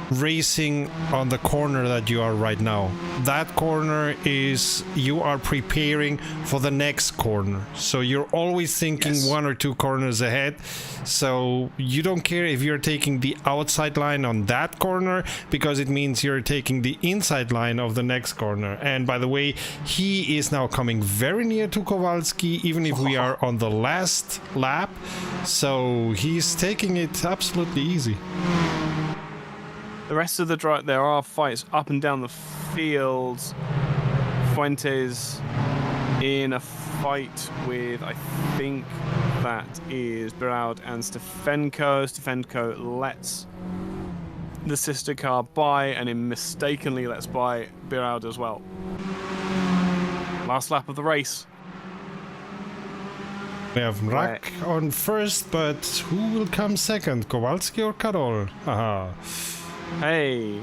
racing on the corner that you are right now. That corner is, you are preparing for the next corner, so you're always thinking 1 or 2 corners ahead. So you don't care if you're taking the outside line on that corner, because it means you're taking the inside line of the next corner. And by the way, he is now coming very near to Kowalski, even if we are on the last lap, so he's taking it absolutely easy.
The rest of the drive, there are fights up and down the field. Fuentes in a fight with, I think that is Biraud and Stefenko. Stefenko lets the sister car by, and it mistakenly lets by Biraud as well. Last lap of the race.
We have Mrak on first, but who will come second? Kowalski or Karol? Haha.
Hey.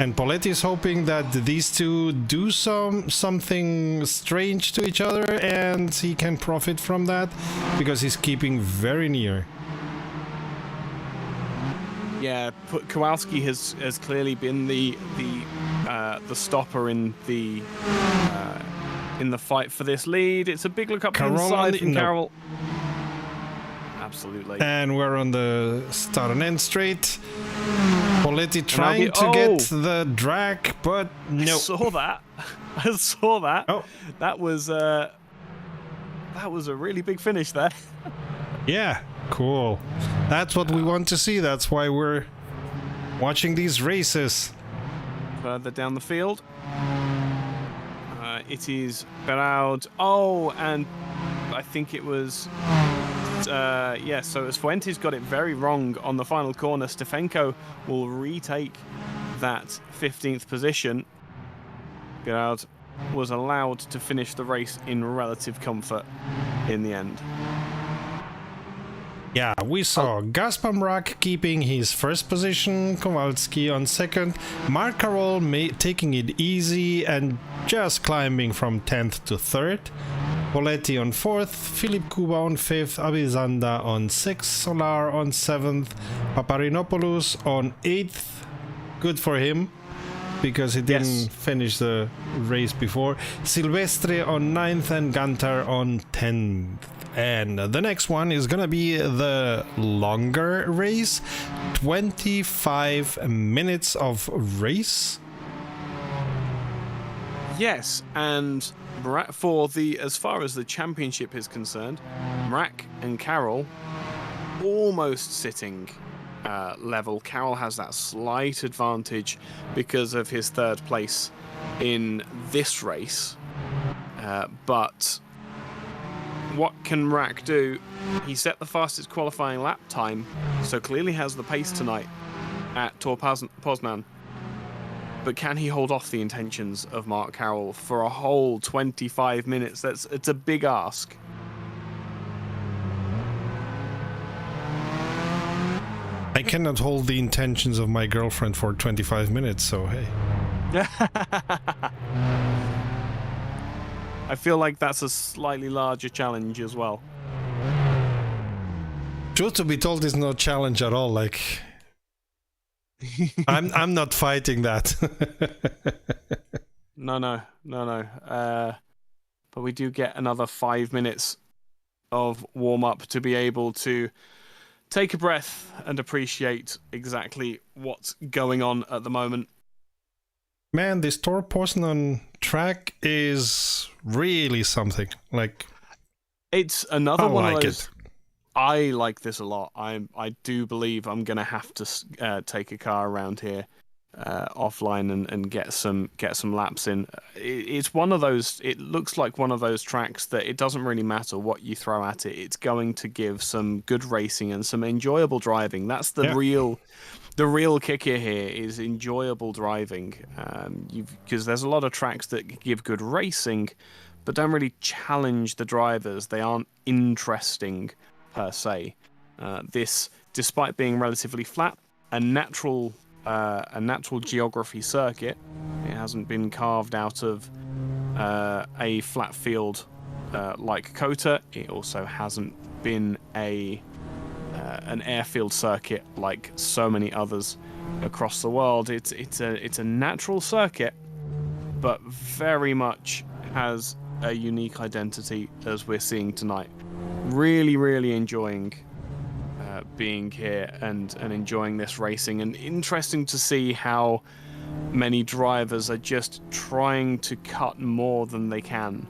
And Poletti is hoping that these two do something strange to each other, and he can profit from that because he's keeping very near.
Yeah, Kowalski has clearly been the stopper in the fight for this lead. It's a big look up inside from Carroll. Absolutely.
And we're on the start and end straight. Poletti trying to get the drag, but no.
I saw that. I saw that.
Oh.
That was a really big finish there.
Yeah, cool. That's what we want to see. That's why we're watching these races.
Further down the field, it is Biraud. Oh, and I think it was... so as Fuentes got it very wrong on the final corner, Stefenko will retake that 15th position. Biraud was allowed to finish the race in relative comfort in the end.
Yeah, we saw Gaspar Mrak keeping his first position, Kowalski on second, Marc Karol taking it easy and just climbing from 10th to 3rd, Poletti on 4th, Philippe Kuba on 5th, Abizanda on 6th, Solar on 7th, Paparinopoulos on 8th. Good for him, because he didn't finish the race before. Silvestre on 9th and Gantar on 10th. And the next one is gonna be the longer race, 25 minutes of race.
Yes, and as far as the championship is concerned, Mrak and Carroll almost sitting level. Carroll has that slight advantage because of his 3rd place in this race, but what can Mrak do? He set the fastest qualifying lap time, so clearly has the pace tonight at Tor Poznan. But can he hold off the intentions of Marc Carroll for a whole 25 minutes? It's a big ask.
I cannot hold the intentions of my girlfriend for 25 minutes, so hey.
I feel like that's a slightly larger challenge as well.
Truth to be told, is no challenge at all. Like, I'm not fighting that.
No. But we do get another 5 minutes of warm up to be able to take a breath and appreciate exactly what's going on at the moment.
Man, this Tor Poznan track is really something. Like,
It's another
I
one
like
of those.
it.
I like this a lot. I do believe I'm gonna have to take a car around here offline and get some laps in. It's one of those. It looks like one of those tracks that it doesn't really matter what you throw at it. It's going to give some good racing and some enjoyable driving. That's the
Yeah.
real kicker here is enjoyable driving. Because there's a lot of tracks that give good racing, but don't really challenge the drivers. They aren't interesting per se. This, despite being relatively flat, a natural geography circuit. It hasn't been carved out of a flat field like Kota. It also hasn't been an airfield circuit like so many others across the world. It's a natural circuit, but very much has a unique identity as we're seeing tonight. Really enjoying being here and enjoying this racing, and interesting to see how many drivers are just trying to cut more than they can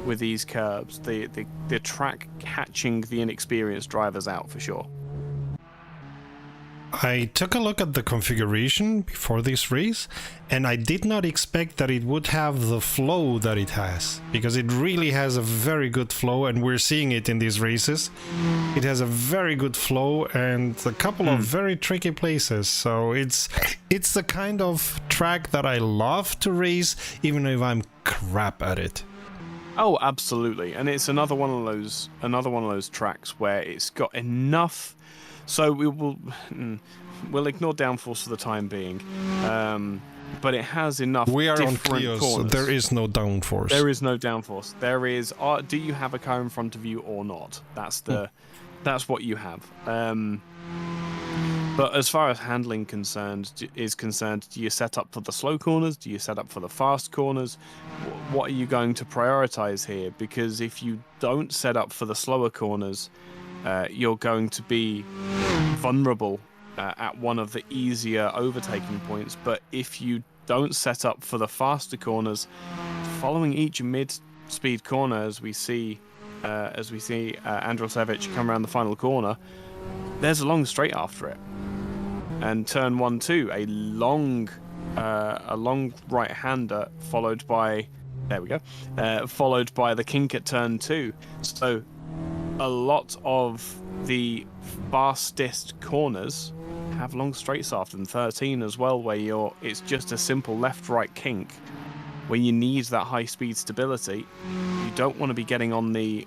with these curbs. The track catching the inexperienced drivers out for sure.
I took a look at the configuration before this race, and I did not expect that it would have the flow that it has, because it really has a very good flow, and we're seeing it in these races. It has a very good flow and a couple of very tricky places, so it's the kind of track that I love to race, even if I'm crap at it.
Oh, absolutely, and it's another one of those tracks where it's got enough. So we'll ignore downforce for the time being, but it has enough.
We are on
different
Clios,
corners.
so there is no downforce.
There is no downforce. There is. Do you have a car in front of you or not? That's what you have. But as far as handling is concerned, do you set up for the slow corners? Do you set up for the fast corners? What are you going to prioritize here? Because if you don't set up for the slower corners, you're going to be vulnerable at one of the easier overtaking points. But if you don't set up for the faster corners, following each mid-speed corner, as we see Andrusevich come around the final corner, there's a long straight after it, and turn 1-2, a long right-hander followed by the kink at turn 2. So a lot of the fastest corners have long straights after them. 13 as well, where it's just a simple left-right kink where you need that high-speed stability. You don't want to be getting on the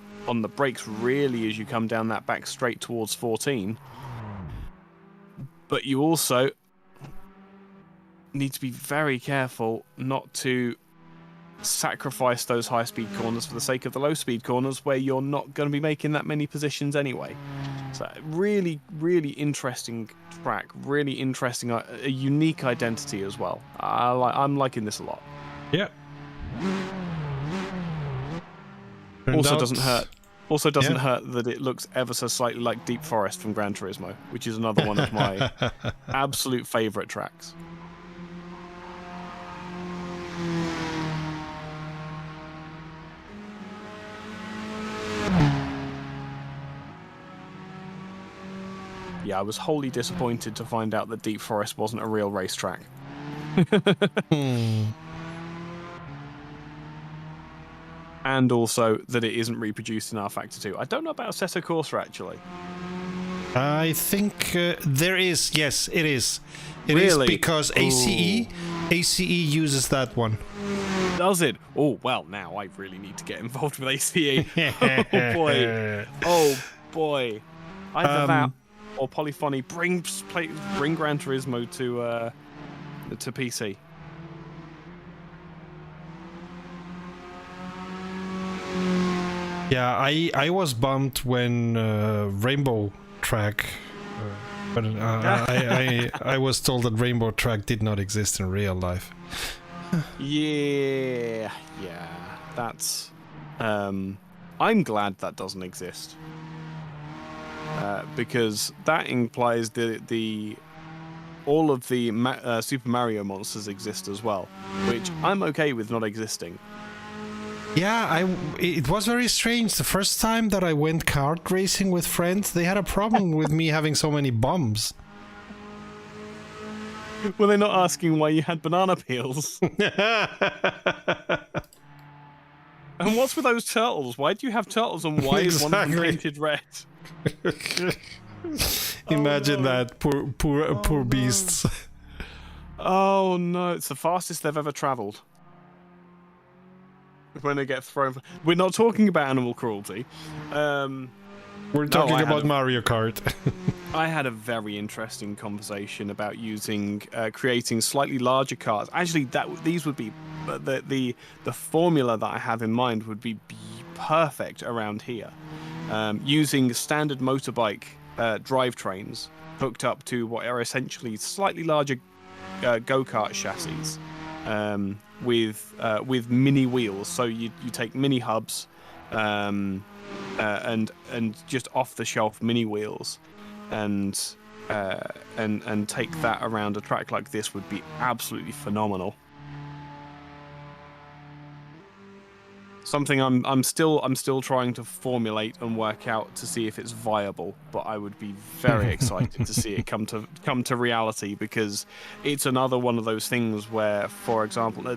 brakes really as you come down that back straight towards 14. But you also need to be very careful not to sacrifice those high-speed corners for the sake of the low-speed corners where you're not going to be making that many positions anyway. So really interesting track, really interesting, a unique identity as well. I'm liking this a lot.
Yeah.
Also doesn't hurt that it looks ever so slightly like Deep Forest from Gran Turismo, which is another one of my absolute favorite tracks. Yeah, I was wholly disappointed to find out that Deep Forest wasn't a real racetrack. And also that it isn't reproduced in rFactor 2. I don't know about Assetto Corsa, actually.
I think there is. Yes, it is. It
Really?
is because ACE uses that one.
Does it? Oh, well, now I really need to get involved with ACE. Oh, boy. Oh, boy. Either that or Polyphony. Bring Gran Turismo to PC.
Yeah, I was bummed when Rainbow Track, but I was told that Rainbow Track did not exist in real life.
Yeah, that's. I'm glad that doesn't exist, because that implies the all of the Super Mario monsters exist as well, which I'm okay with not existing.
Yeah, it was very strange. The first time that I went kart racing with friends, they had a problem with me having so many bumps.
Were they not asking why you had banana peels? And what's with those turtles? Why do you have turtles and why is one of them painted red?
Imagine that, poor beasts.
Oh no, it's the fastest they've ever travelled. When they get thrown. We're not talking about animal cruelty.
We're talking about Mario Kart.
I had a very interesting conversation about creating slightly larger carts. Actually, these would be the formula that I have in mind would be perfect around here. Using standard motorbike drivetrains hooked up to what are essentially slightly larger go-kart chassis with mini wheels. So you take mini hubs and just off-the-shelf mini wheels, and take that around a track like this would be absolutely phenomenal. Something I'm still trying to formulate and work out to see if it's viable, but I would be very excited to see it come to reality, because it's another one of those things where, for example,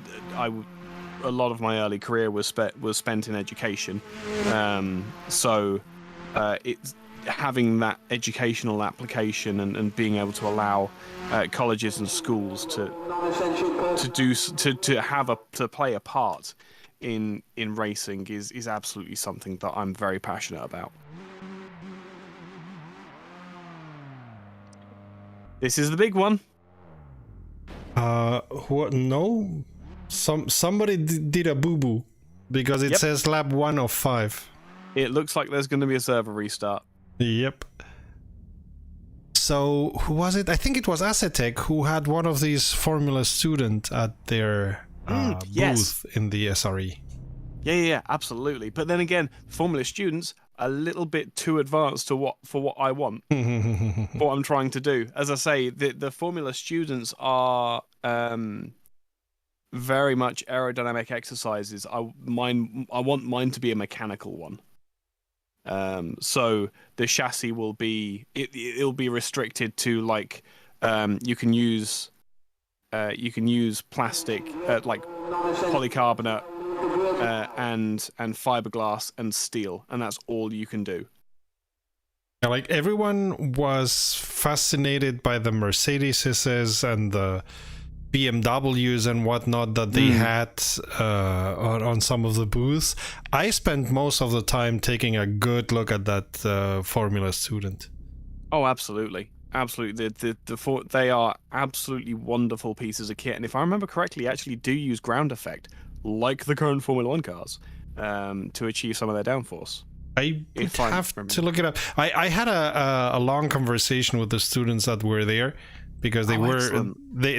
a lot of my early career was spent in education, so it's having that educational application and being able to allow colleges and schools to play a part in racing is absolutely something that I'm very passionate about. This is the big one.
What? No, somebody did a boo-boo, because it says lap 1 of 5.
It looks like there's going to be a server restart.
Yep. So who was it? I think it was ASRC who had one of these Formula student at their booth in the SRE.
Yeah, absolutely. But then again, Formula students a little bit too advanced for what I want, what I'm trying to do. As I say, the Formula students are very much aerodynamic exercises. I want mine to be a mechanical one. So the chassis will be it'll be restricted to, like, you can use plastic, like polycarbonate, and fiberglass and steel, and that's all you can do.
Yeah, like, everyone was fascinated by the Mercedeses and the BMWs and whatnot that they had on some of the booths. I spent most of the time taking a good look at that Formula student.
Oh, absolutely. They are absolutely wonderful pieces of kit, and if I remember correctly, actually do use ground effect, like the current Formula 1 cars, to achieve some of their downforce.
I would have to look it up. I had a long conversation with the students that were there, because they were excellent. They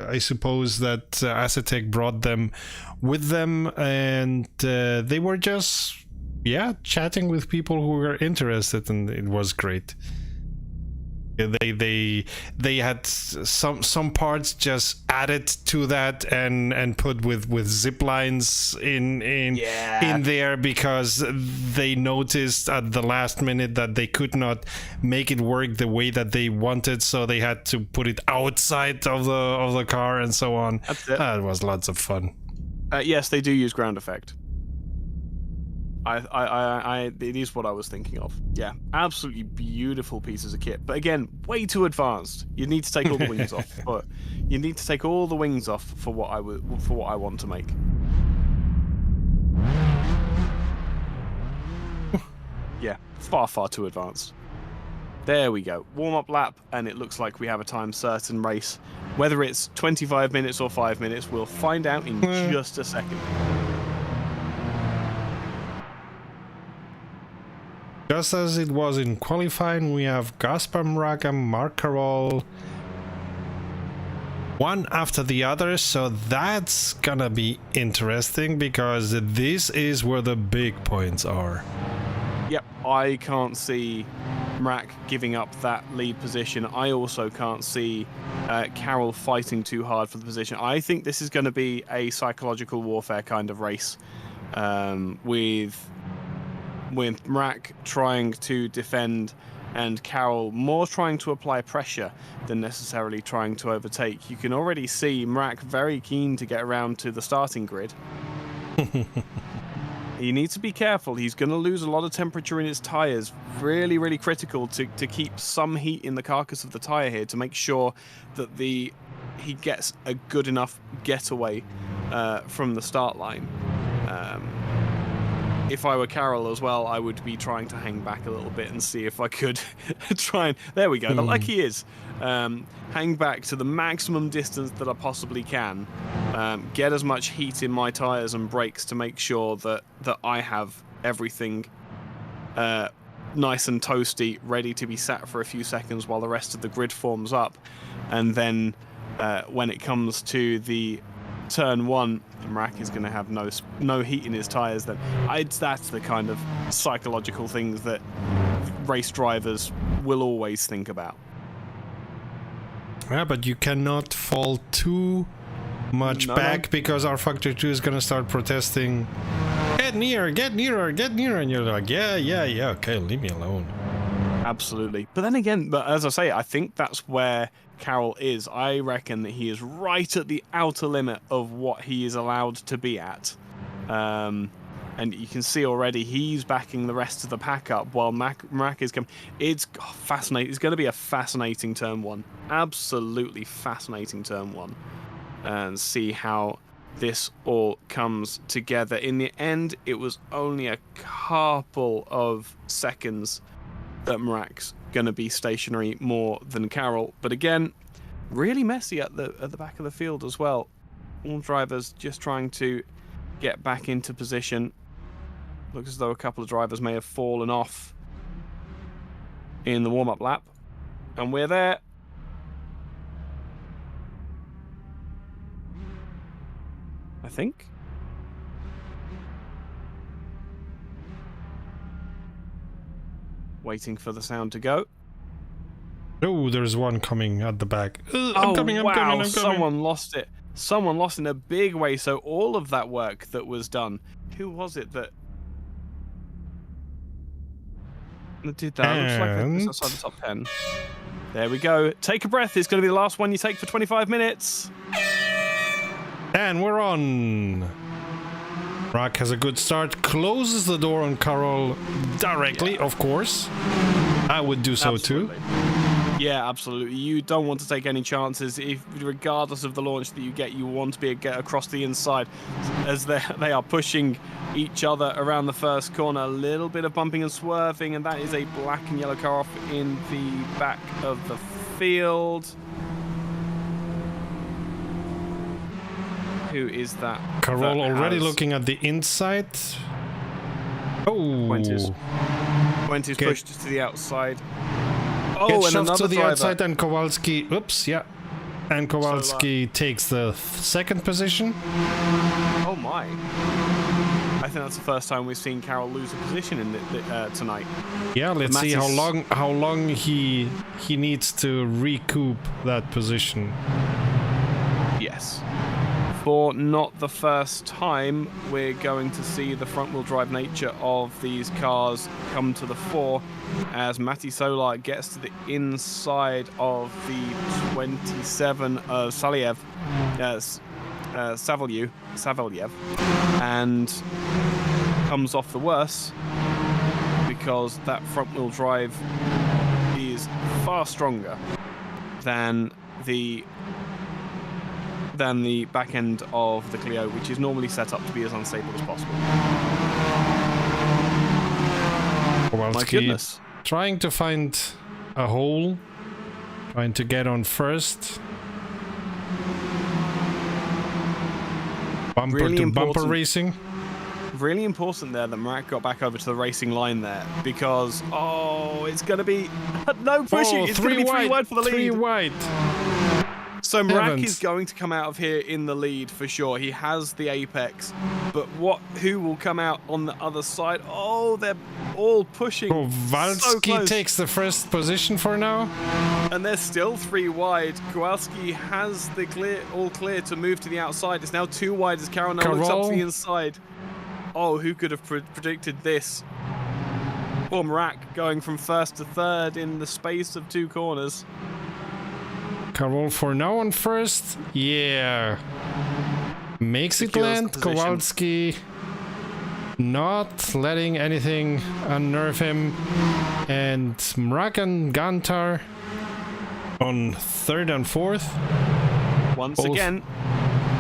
I suppose that ASRC brought them with them, and they were just chatting with people who were interested, and it was great. They had some parts just added to that and put with zip lines in there, because they noticed at the last minute that they could not make it work the way that they wanted, so they had to put it outside of the car and so on.
That's it.
It was lots of fun.
Yes, they do use ground effect. It is what I was thinking of. Yeah, absolutely beautiful pieces of kit. But again, way too advanced. You need to take all the wings off. But you need to take all the wings off for what I want to make. Yeah, far too advanced. There we go. Warm-up lap, and it looks like we have a time certain race. Whether it's 25 minutes or 5 minutes, we'll find out in just a second.
Just as it was in qualifying, we have Gaspar Mraga, Mark Carroll, one after the other, so that's gonna be interesting, because this is where the big points are.
Yep, I can't see Mrak giving up that lead position. I also can't see Carroll fighting too hard for the position. I think this is going to be a psychological warfare kind of race, with Mrak trying to defend and Carroll more trying to apply pressure than necessarily trying to overtake. You can already see Mrak very keen to get around to the starting grid. He needs to be careful. He's going to lose a lot of temperature in his tyres. Really, really critical to keep some heat in the carcass of the tyre here to make sure that he gets a good enough getaway from the start line. If I were Carroll as well, I would be trying to hang back a little bit and see if I could try and... There we go, like he is. Hang back to the maximum distance that I possibly can. Get as much heat in my tyres and brakes to make sure that I have everything nice and toasty, ready to be sat for a few seconds while the rest of the grid forms up. And then when it comes to the turn one, Mrak is going to have no heat in his tyres. That's the kind of psychological things that race drivers will always think about.
Yeah, but you cannot fall too much back because rFactor 2 is going to start protesting. Get nearer, get nearer, get nearer. And you're like, yeah, okay, leave me alone.
Absolutely. But then again, as I say, I think that's where Carroll is. I reckon that he is right at the outer limit of what he is allowed to be at. And you can see already he's backing the rest of the pack up while Mrak is coming. It's fascinating. It's going to be a fascinating turn one. Absolutely fascinating turn one. And see how this all comes together. In the end, it was only a couple of seconds that Mrak's going to be stationary more than Carroll. But again, really messy at the back of the field as well. All drivers just trying to get back into position. Looks as though a couple of drivers may have fallen off in the warm-up lap. And we're there. I think. Waiting for the sound to go.
Oh, there's one coming at the back.
I'm coming. Someone lost it. Someone lost in a big way. So all of that work that was done. Who was it that did that? Looks like it was outside the top 10. There we go. Take a breath. It's going to be the last one you take for 25 minutes.
And we're on. Mrak has a good start, closes the door on Carroll directly, of course. I would do so too.
Yeah, absolutely. You don't want to take any chances. Regardless of the launch that you get, you want to get across the inside as they are pushing each other around the first corner. A little bit of bumping and swerving, and that is a black and yellow car off in the back of the field. Who is that?
Carroll already looking at the inside. Oh.
Fuentes pushed to the outside. Oh,
Gets
and
shoved
another
to the
driver.
outside, and Kowalski. Oops, yeah. And Kowalski takes the second position.
Oh my! I think that's the first time we've seen Carroll lose a position in tonight.
Yeah, let's see how long he needs to recoup that position.
Yes. For not the first time, we're going to see the front-wheel drive nature of these cars come to the fore as Matti Solar gets to the inside of the 27 of Savalyev, and comes off the worst because that front-wheel drive is far stronger than the back end of the Clio, which is normally set up to be as unstable as possible.
Kowalski,
my goodness.
Trying to find a hole, trying to get on first. Bumper
really
to bumper racing.
Really important there that Mrak got back over to the racing line there, because it's going to be no pushing. It's going to be 3 wide for the lead.
3 wide.
So Mrak
Evans.
is going to come out of here in the lead for sure. He has the apex, but who will come out on the other side? Oh, they're all pushing so
Kowalski
close.
takes the first position for now.
And they're still 3 wide. Kowalski has the all clear to move to the outside. It's now 2 wide as Carroll now looks up to the inside. Oh, who could have predicted this? Poor Mrak going from first to third in the space of 2 corners.
Carol for now on first. Yeah. Makes it
Secures the
land.
position.
Kowalski not letting anything unnerve him. And Mrak and Gantar on third and fourth.
Once
Both.
again,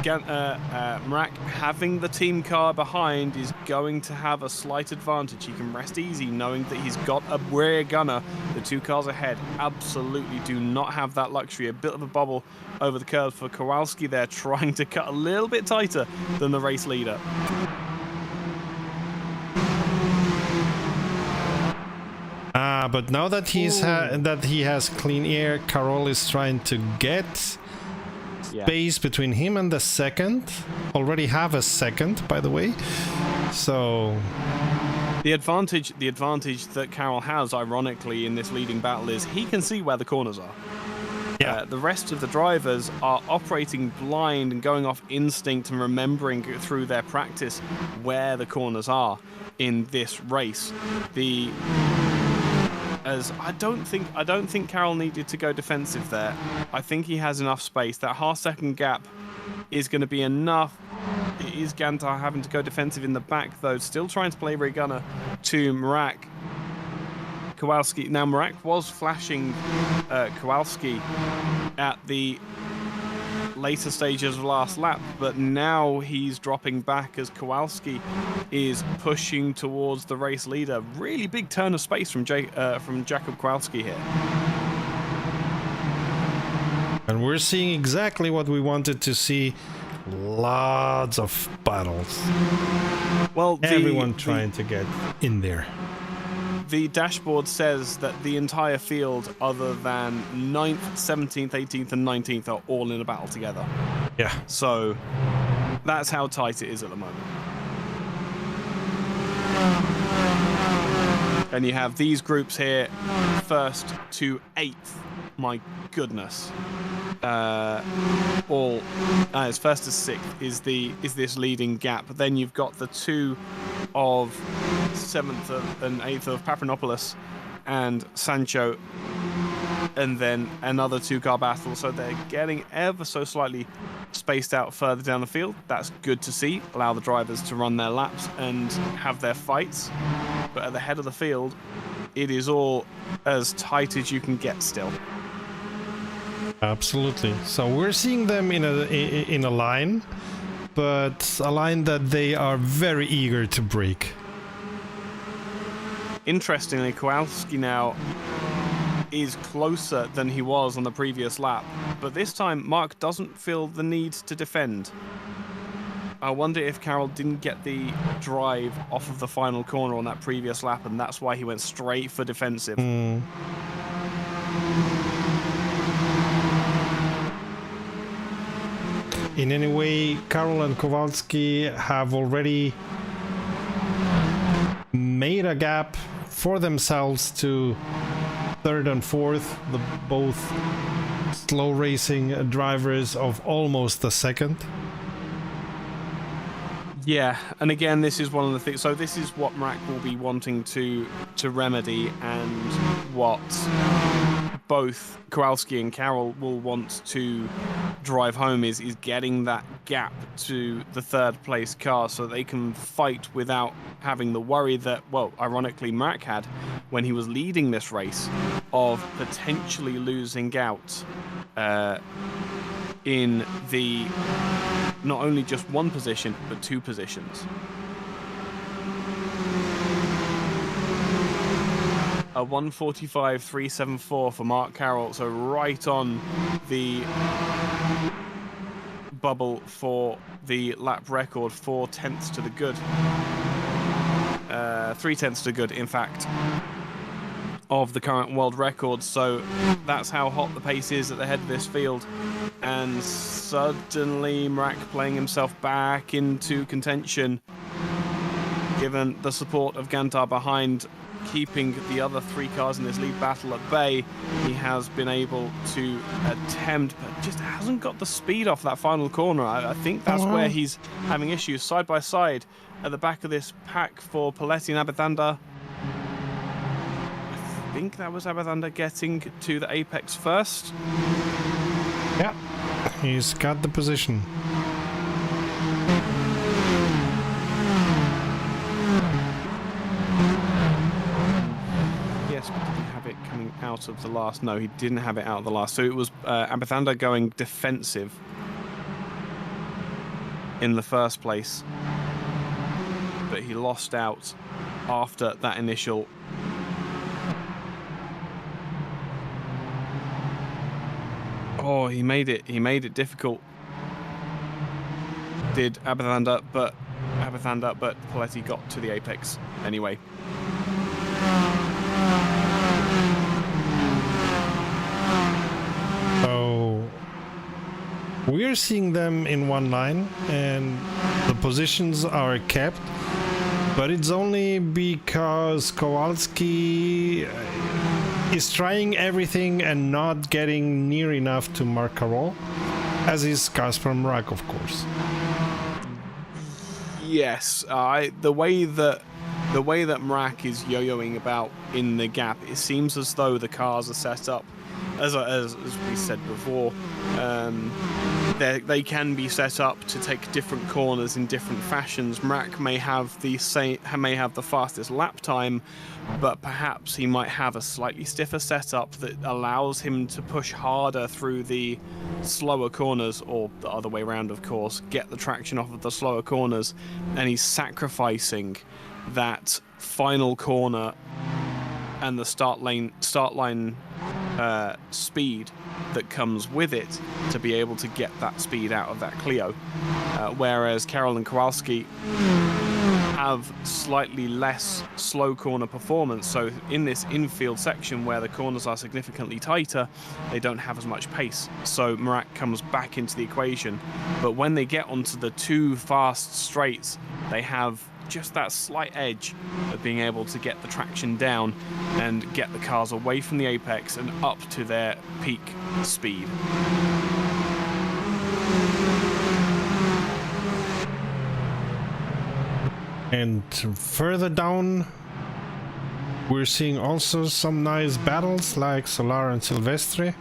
Mrak having the team car behind is going to have a slight advantage. He can rest easy knowing that he's got a rear gunner. The 2 cars ahead absolutely do not have that luxury. A bit of a bubble over the curve for Kowalski there, trying to cut a little bit tighter than the race leader.
But now that that he has clean air, Carol is trying to get space between him and the second. Already have a second, by the way. So
the advantage that Carroll has, ironically, in this leading battle is he can see where the corners are.
yeah,
The rest of the drivers are operating blind and going off instinct and remembering through their practice where the corners are in this race. I don't think Carroll needed to go defensive there. I think he has enough space. That half-second gap is going to be enough. It is Gantar having to go defensive in the back, though. Still trying to play rear gunner to Mrak. Kowalski. Now, Mrak was flashing Kowalski at the later stages of last lap, but now he's dropping back as Kowalski is pushing towards the race leader. Really big turn of space from Jakub Kowalski here.
and we're seeing exactly what we wanted to see. Lots of battles.
Well,
Everyone trying to get in there.
The dashboard says that the entire field, other than 9th, 17th, 18th, and 19th, are all in a battle together.
Yeah.
So that's how tight it is at the moment. And you have these groups here, 1st to 8th. My goodness. All as 1st to 6th is this leading gap. Then you've got the 2 of 7th and 8th of Papranopoulos and Sancho, and then another 2-car battle. So they're getting ever so slightly spaced out further down the field. That's good to see. Allow the drivers to run their laps and have their fights. But at the head of the field, it is all as tight as you can get still.
Absolutely. So we're seeing them in a line, but a line that they are very eager to break.
Interestingly, Kowalski now is closer than he was on the previous lap, but this time Mark doesn't feel the need to defend. I wonder if Carroll didn't get the drive off of the final corner on that previous lap, and that's why he went straight for defensive.
In any way, Carroll and Kowalski have already made a gap for themselves to 3rd and 4th, the both slow racing drivers of almost a second.
Yeah, and again, this is one of the things. So this is what Mrak will be wanting to remedy, and what both Kowalski and Carroll will want to drive home is getting that gap to the 3rd place car, so they can fight without having the worry that, well, ironically, Mrak had when he was leading this race, of potentially losing out in the not only just one position, but 2 positions. A 1:45.374 for Mark Carroll, so right on the bubble for the lap record, 4 tenths to the good. 3 tenths to good, in fact. of the current world record. So that's how hot the pace is at the head of this field. And suddenly Mrak playing himself back into contention, given the support of Gantar behind, keeping the other 3 cars in this lead battle at bay. He has been able to attempt, but just hasn't got the speed off that final corner. I think that's where he's having issues. Side by side at the back of this pack for Paletti and Abithanda. I think that was Abithanda getting to the apex first.
Yeah, he's got the position.
Yes, but did he have it coming out of the last? No, he didn't have it out of the last. So it was Abithanda going defensive in the first place. But he lost out after that initial. Oh, he made it difficult. Did Abithanda, but Paletti got to the apex anyway.
So we're seeing them in one line and the positions are kept, but it's only because Kowalski is trying everything and not getting near enough to Mark Carroll, as is Kasper Mrak, of course.
Yes, the way that Mrak is yo-yoing about in the gap, it seems as though the cars are set up, as we said before, they can be set up to take different corners in different fashions. Mrak may have the fastest lap time, but perhaps he might have a slightly stiffer setup that allows him to push harder through the slower corners, or the other way around, of course, get the traction off of the slower corners, and he's sacrificing that final corner and the start line speed that comes with it to be able to get that speed out of that Clio, whereas Carroll and Kowalski have slightly less slow corner performance. So in this infield section where the corners are significantly tighter, they don't have as much pace. So Mrak comes back into the equation. But when they get onto the 2 fast straights, they have just that slight edge of being able to get the traction down and get the cars away from the apex and up to their peak speed.
And further down, we're seeing also some nice battles like Solar and Silvestre.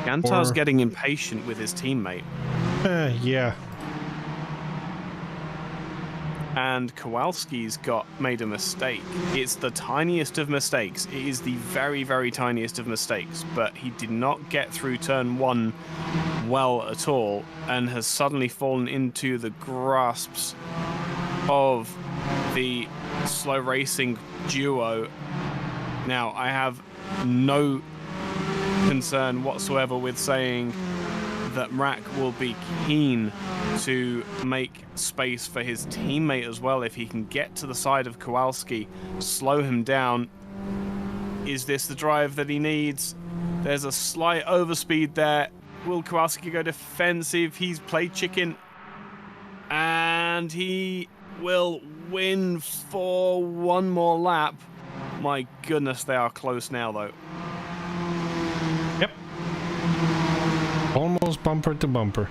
Gantar's getting impatient with his teammate.
Yeah.
And Kowalski's made a mistake. It's the tiniest of mistakes. It is the very, very tiniest of mistakes, but he did not get through turn 1 well at all and has suddenly fallen into the grasps of the slow racing duo. Now, I have no concern whatsoever with saying that Mrak will be keen to make space for his teammate as well if he can get to the side of Kowalski, slow him down. Is this the drive that he needs? There's a slight overspeed there. Will Kowalski go defensive? He's played chicken. And he will win for one more lap. My goodness, they are close now, though.
Yep. Almost bumper to bumper.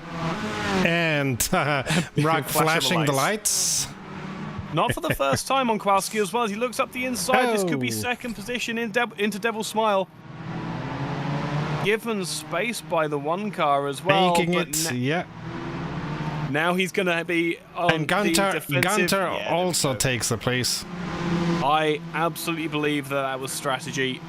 And Mrak flashing the lights.
Not for the first time on Kowalski as well. As he looks up the inside, this could be second position into Devil's Smile. Given space by the one car as well.
Making it, yeah.
Now he's going to be on
and
the defensive.
Gantar also takes the place.
I absolutely believe that was strategy.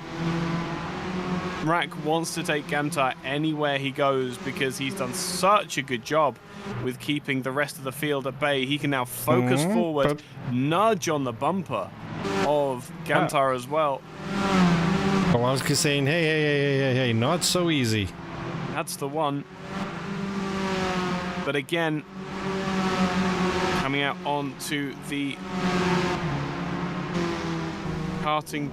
Mrak wants to take Gantar anywhere he goes because he's done such a good job with keeping the rest of the field at bay. He can now focus forward, nudge on the bumper of Gantar as well.
Kowalski saying, hey, not so easy.
That's the one. But again, coming out onto the karting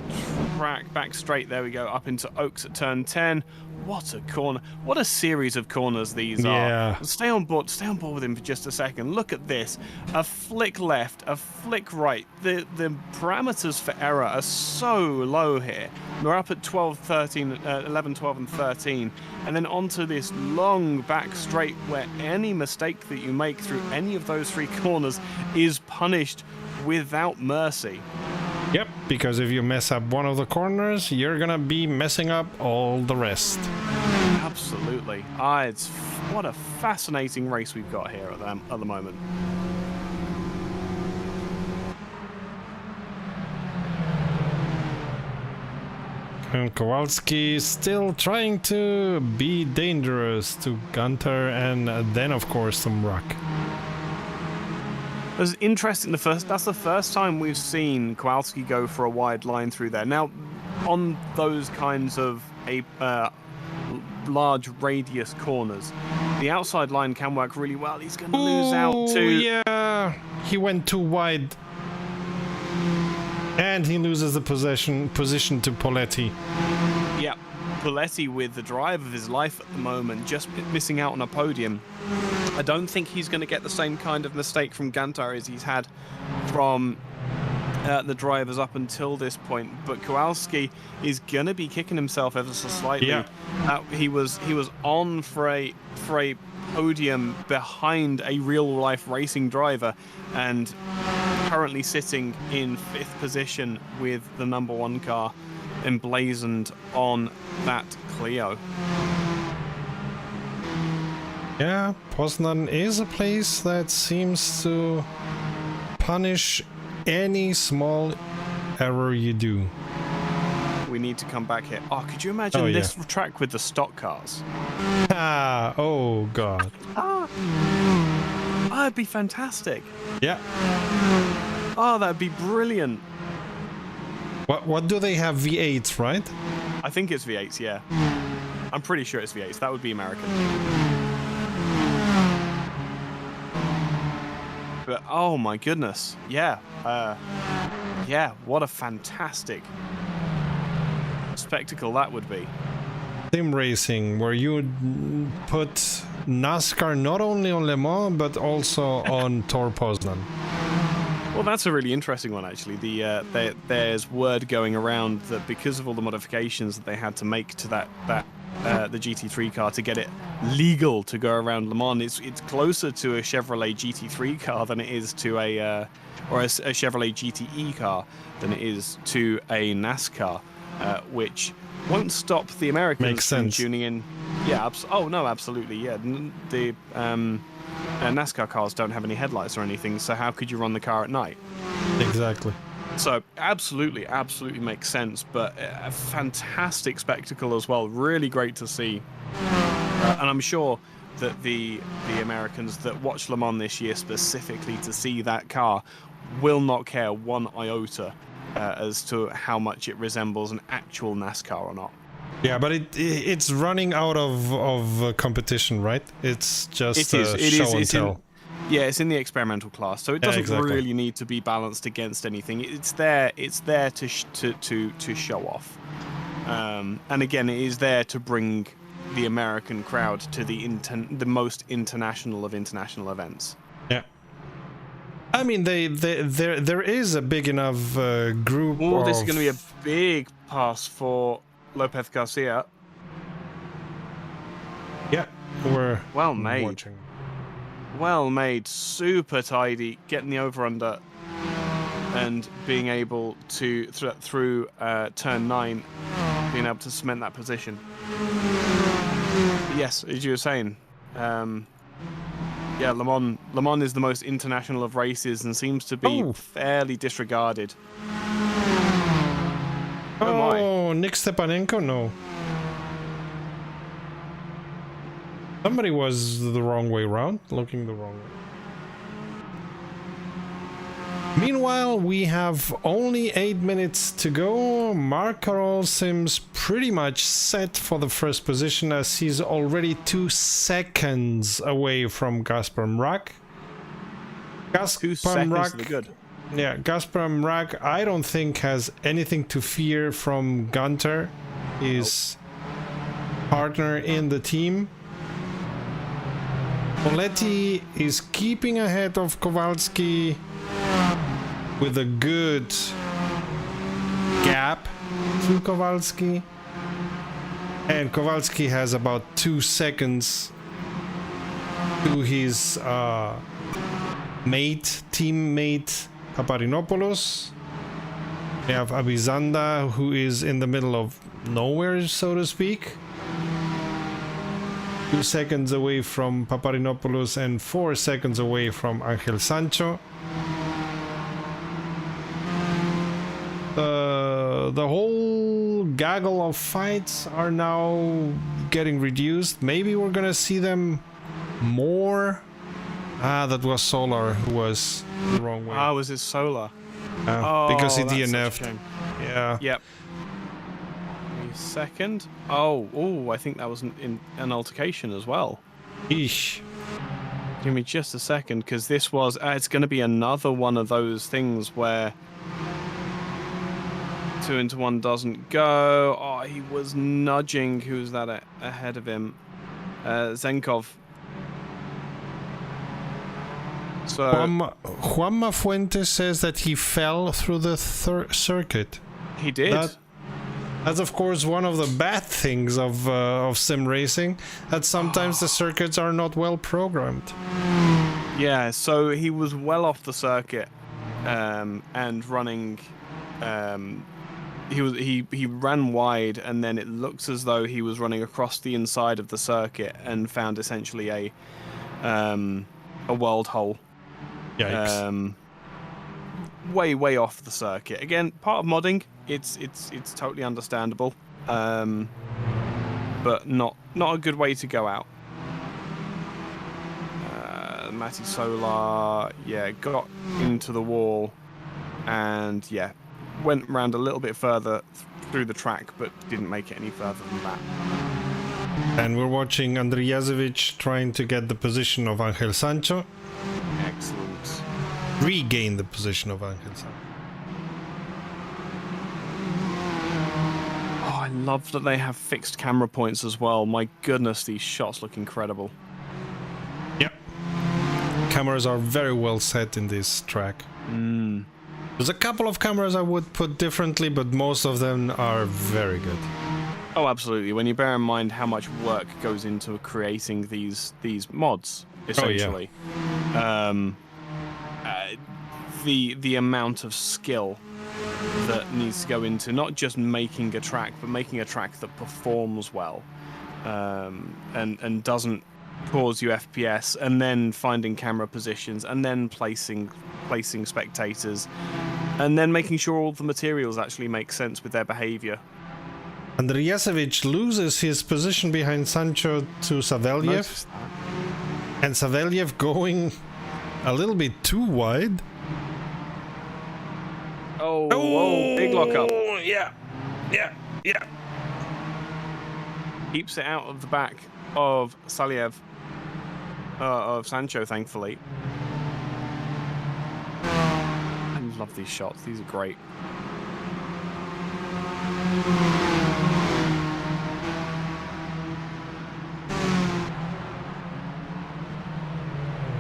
track, back straight. There we go, up into Oaks at turn 10. What a corner. What a series of corners these
Yeah.
are. Stay on board with him for just a second. Look at this. A flick left, a flick right. The parameters for error are so low here. We're up at 12, 13, 11, 12, and 13. And then onto this long back straight where any mistake that you make through any of those three corners is punished without mercy.
Yep, because if you mess up one of the corners, you're gonna be messing up all the rest.
Absolutely. What a fascinating race we've got here at the moment.
And Kowalski still trying to be dangerous to Gunter and then of course some Rock.
It was interesting. That's the first time we've seen Kowalski go for a wide line through there. Now, on those kinds of large radius corners, the outside line can work really well. He's going to lose out to...
yeah, he went too wide. And he loses the position to Poletti.
Yeah, Poletti with the drive of his life at the moment, just missing out on a podium. I don't think he's going to get the same kind of mistake from Gunter as he's had from the drivers up until this point. But Kowalski is going to be kicking himself ever so slightly.
Yeah.
He was on for a podium behind a real-life racing driver, and currently sitting in 5th position with the #1 car emblazoned on that Clio.
Yeah, Poznan is a place that seems to punish any small error you do.
We need to come back here. Oh, could you imagine this track with the stock cars?
Ah, oh god.
That'd be fantastic.
Yeah.
Oh, that'd be brilliant.
What do they have? V8s, right?
I think it's V8s, yeah. I'm pretty sure it's V8s. That would be American. But oh my goodness, yeah, yeah, what a fantastic spectacle that would be.
Sim racing, where you would put NASCAR not only on Le Mans but also on Tor Poznan.
Well, that's a really interesting one, actually. There's word going around that because of all the modifications that they had to make to the GT3 car to get it legal to go around Le Mans, it's closer to a Chevrolet GT3 car than it is to a Chevrolet GTE car than it is to a NASCAR, which won't stop the Americans from tuning in. Yeah, absolutely, yeah. The NASCAR cars don't have any headlights or anything, so how could you run the car at night?
Exactly.
So absolutely makes sense, but a fantastic spectacle as well. Really great to see, and I'm sure that the Americans that watch Le Mans this year specifically to see that car will not care one iota as to how much it resembles an actual NASCAR or not.
Yeah, but it's running out of competition, right? It's just show and tell.
Yeah, it's in the experimental class, so it doesn't really need to be balanced against anything. It's there to show off, and again, it is there to bring the American crowd to the most international of international events.
Yeah, I mean, there is a big enough group.
Oh, this is going to be a big pass for Lopez Garcia.
Yeah, we're
well made.
Watching.
Well made, super tidy, getting the over-under and being able to, through turn 9, being able to cement that position. Yes, as you were saying, yeah, Le Mans is the most international of races and seems to be fairly disregarded.
Oh, Nick Stepanenko? No. Somebody was the wrong way around, looking the wrong way. Meanwhile, we have only 8 minutes to go. Marc Carol seems pretty much set for the first position as he's already 2 seconds away from Gazprom Rock.
2 seconds is good.
Yeah, Gazprom Rag, I don't think has anything to fear from Gunter, his partner in the team. Poletti is keeping ahead of Kowalski with a good gap to Kowalski. And Kowalski has about 2 seconds to his teammate Paparinopoulos. We have Abizanda, who is in the middle of nowhere, so to speak. 2 seconds away from Paparinopoulos and 4 seconds away from Angel Sancho. The whole gaggle of fights are now getting reduced. Maybe we're gonna see them more. That was Solar who was the wrong way.
Was it Solar?
Because he
that's such a
DNF'd.
shame.
Yeah.
Yep. A second. I think that was an altercation as well.
Eesh.
Give me just a second, because this was... it's going to be another one of those things where 2 into 1 doesn't go. Oh, he was nudging. Who's that ahead of him? Zenkov. So
Juanma Fuentes says that he fell through the circuit.
he did.
That's of course one of the bad things of sim racing, that sometimes the circuits are not well programmed.
Yeah, so he was well off the circuit, and running. He ran wide, and then it looks as though he was running across the inside of the circuit and found essentially a world hole.
Yikes.
Way off the circuit. Again, part of modding. It's totally understandable, but not a good way to go out. Matty Solar, got into the wall, and went around a little bit further through the track, but didn't make it any further than that.
And we're watching Andrijasevic trying to get the position of Angel Sancho.
Excellent.
Regain the position of Angel Sancho.
Oh, I love that they have fixed camera points as well. My goodness, these shots look incredible.
Yep. Cameras are very well set in this track. There's a couple of cameras I would put differently, but most of them are very good.
Oh, absolutely. When you bear in mind how much work goes into creating these mods, essentially. The amount of skill that needs to go into not just making a track, but making a track that performs well, and doesn't cause you FPS, and then finding camera positions, and then placing spectators, and then making sure all the materials actually make sense with their behavior.
Andrijasevic loses his position behind Sancho to Savelyev, and Savelyev going a little bit too wide.
Oh, big lockup.
Yeah.
Keeps it out of the back of Saliev, of Sancho, thankfully. I love these shots. These are great.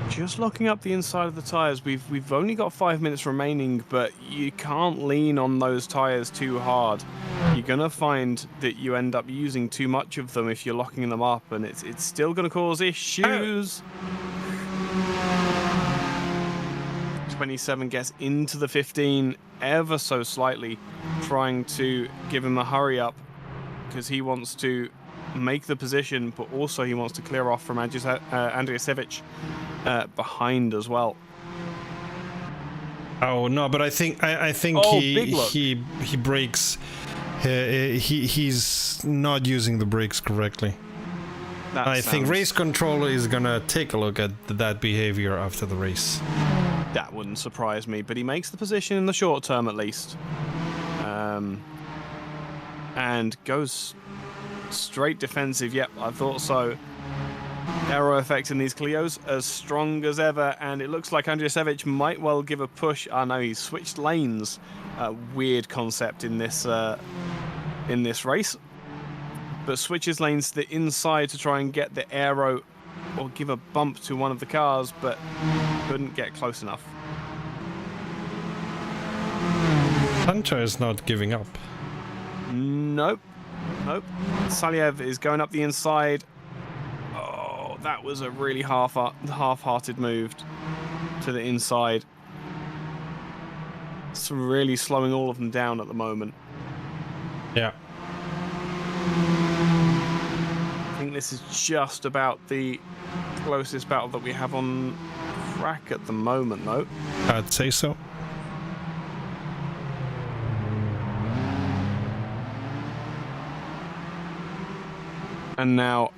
Just locking up the inside of the tyres. We've only got 5 minutes remaining, but you can't lean on those tyres too hard. You're gonna find that you end up using too much of them if you're locking them up, and it's still gonna cause issues. 27 gets into the 15 ever so slightly, trying to give him a hurry up because he wants to make the position, but also he wants to clear off from Andrijasevic behind as well.
Oh no, but I think he brakes. He's not using the brakes correctly. I think race control is gonna take a look at that behavior after the race.
That wouldn't surprise me, but he makes the position in the short term at least, and goes straight defensive. Yep, I thought so. aero effect in these Clios as strong as ever, and it looks like Andrijasevic might well give a push. Oh no, he's switched lanes. Weird concept in this race, but switches lanes to the inside to try and get the aero or give a bump to one of the cars, but couldn't get close enough.
Sancho is not giving up.
Nope. Saliev is going up the inside. Oh, that was a really half-hearted move to the inside. It's really slowing all of them down at the moment.
Yeah.
I think this is just about the closest battle that we have on track at the moment, though.
I'd say so.
And now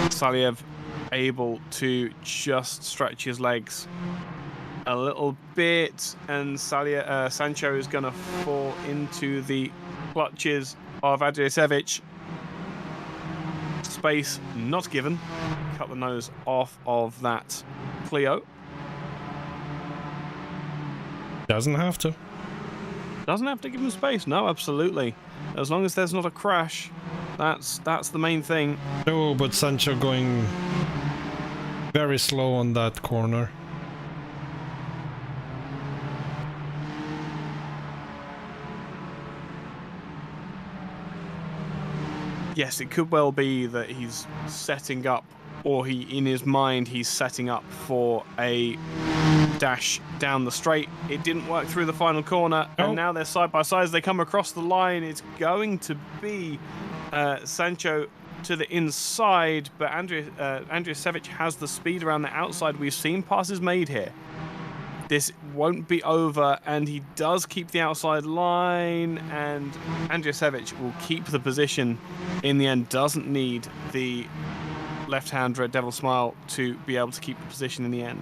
Saliev able to just stretch his legs a little bit, and Sancho is going to fall into the clutches of Andrijasevic. Space not given. Cut the nose off of that Clio.
Doesn't have to.
Doesn't have to give him space. No, absolutely. As long as there's not a crash, that's the main thing.
No, but Sancho going very slow on that corner.
Yes, it could well be that he's setting up, or in his mind he's setting up for a dash down the straight. It didn't work through the final corner, and now they're side by side as they come across the line. It's going to be Sancho to the inside, but Andrijasevic has the speed around the outside. We've seen passes made here. This won't be over, and he does keep the outside line, and Andrijasevic will keep the position in the end. Doesn't need the left-hand Red Devil Smile to be able to keep the position in the end.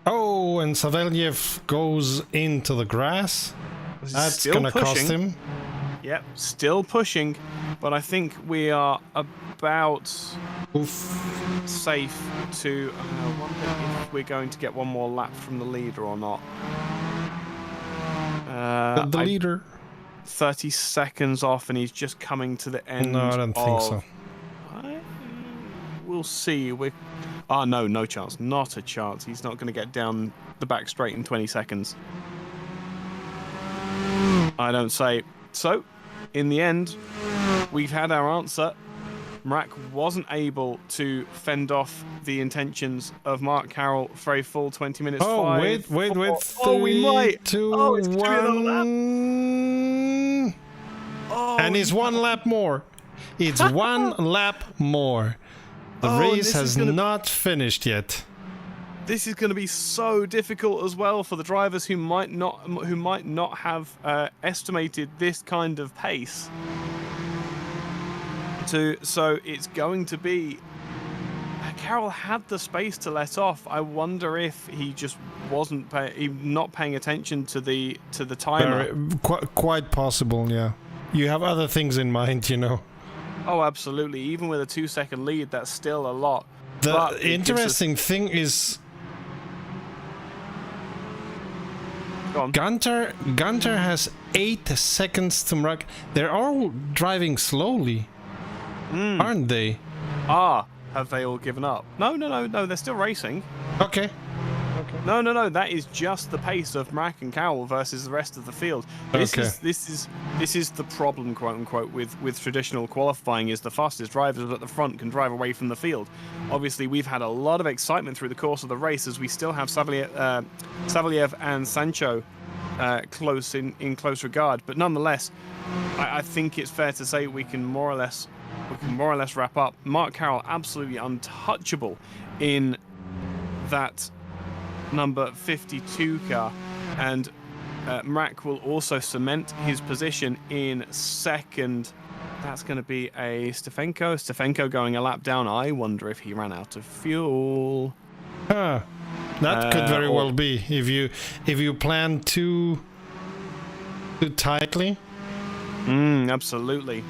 Oh, and Savelyev goes into the grass. That's going to cost him.
Yep, still pushing, but I think we are about safe to... I wonder if we're going to get one more lap from the leader or not.
The leader?
30 seconds off, and he's just coming to the end.
No, I don't think so.
We'll see. Oh, no chance. Not a chance. He's not going to get down the back straight in 20 seconds. I don't say. So, in the end, we've had our answer. Mrak wasn't able to fend off the intentions of Mark Carroll for a full 20 minutes.
Oh, wait. 3,
we might.
2,
it's
1. And it's one lap more. It's one lap more. The race has not finished yet.
This is going to be so difficult as well for the drivers who might not have estimated this kind of pace. So it's going to be... Carroll had the space to let off. I wonder if he just wasn't not paying attention to the timer.
Quite possible, yeah. You have other things in mind, you know.
Oh, absolutely. Even with a 2-second lead, that's still a lot.
The interesting thing is... Gunter has 8 seconds to Mrak. They're all driving slowly, aren't they?
Have they all given up? No, they're still racing.
Okay.
No, that is just the pace of Mrak and Carroll versus the rest of the field. This is the problem, quote unquote, with traditional qualifying, is the fastest drivers at the front can drive away from the field. Obviously, we've had a lot of excitement through the course of the race, as we still have Savelyev and Sancho close in close regard. But nonetheless, I think it's fair to say we can more or less wrap up. Mark Carroll absolutely untouchable in that number 52 car, and Mrak will also cement his position in second. That's going to be a Stefenko going a lap down. I wonder if he ran out of fuel.
That could very well be if you plan too tightly.
Absolutely.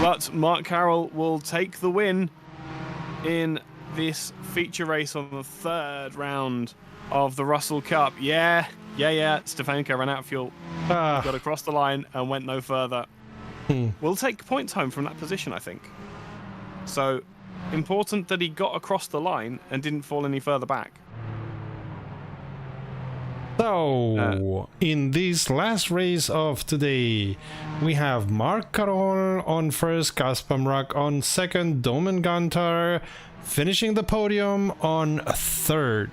But Mark Carroll will take the win in this feature race on the third round of the Russell Cup. Yeah. Stefanko ran out of fuel, got across the line and went no further. We'll take points home from that position, I think. So important that he got across the line and didn't fall any further back.
So, in this last race of today, we have Mark Carroll on first, Kaspar Mrak on second, Domen Gantar finishing the podium on third.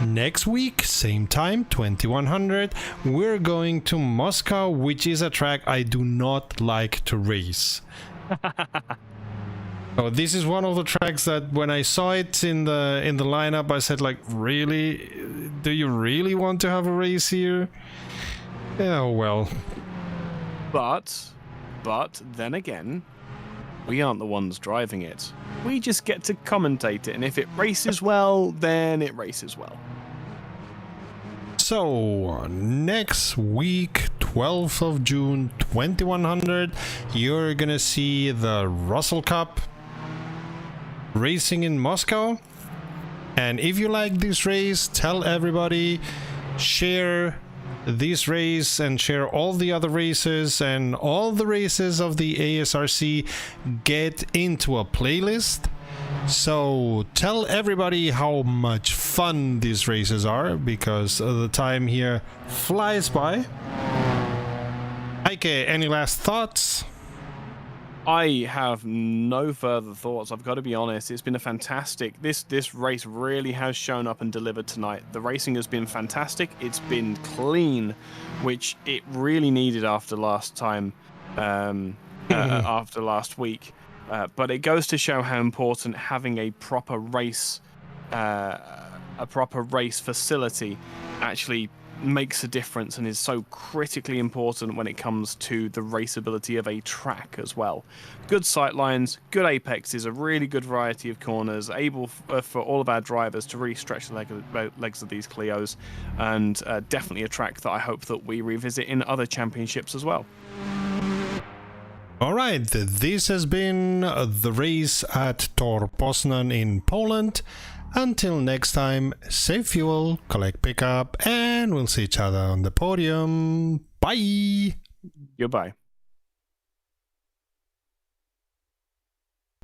Next week, same time, 2100, we're going to Moscow, which is a track I do not like to race. Oh, this is one of the tracks that when I saw it in the lineup, I said, like, really? Do you really want to have a race here? Oh, well.
But then again, we aren't the ones driving it. We just get to commentate it, and if it races well, then it races well.
So, next week, 12th of June, 2100, you're gonna see the Russell Cup racing in Moscow. And if you like this race, tell everybody, share this race and share all the other races, and all the races of the ASRC get into a playlist. So tell everybody how much fun these races are, because the time here flies by. Heike, any last thoughts?
I have no further thoughts. I've got to be honest. It's been a fantastic. This race really has shown up and delivered tonight. The racing has been fantastic. It's been clean, which it really needed after last time, after last week. But it goes to show how important having a proper race facility actually makes a difference, and is so critically important when it comes to the raceability of a track as well. Good sight lines, good apexes, a really good variety of corners, able for all of our drivers to really stretch the legs of these Clios, and definitely a track that I hope that we revisit in other championships as well.
Alright, this has been the race at Tor Poznan in Poland. Until next time, save fuel, collect pickup, and we'll see each other on the podium. Bye!
Goodbye.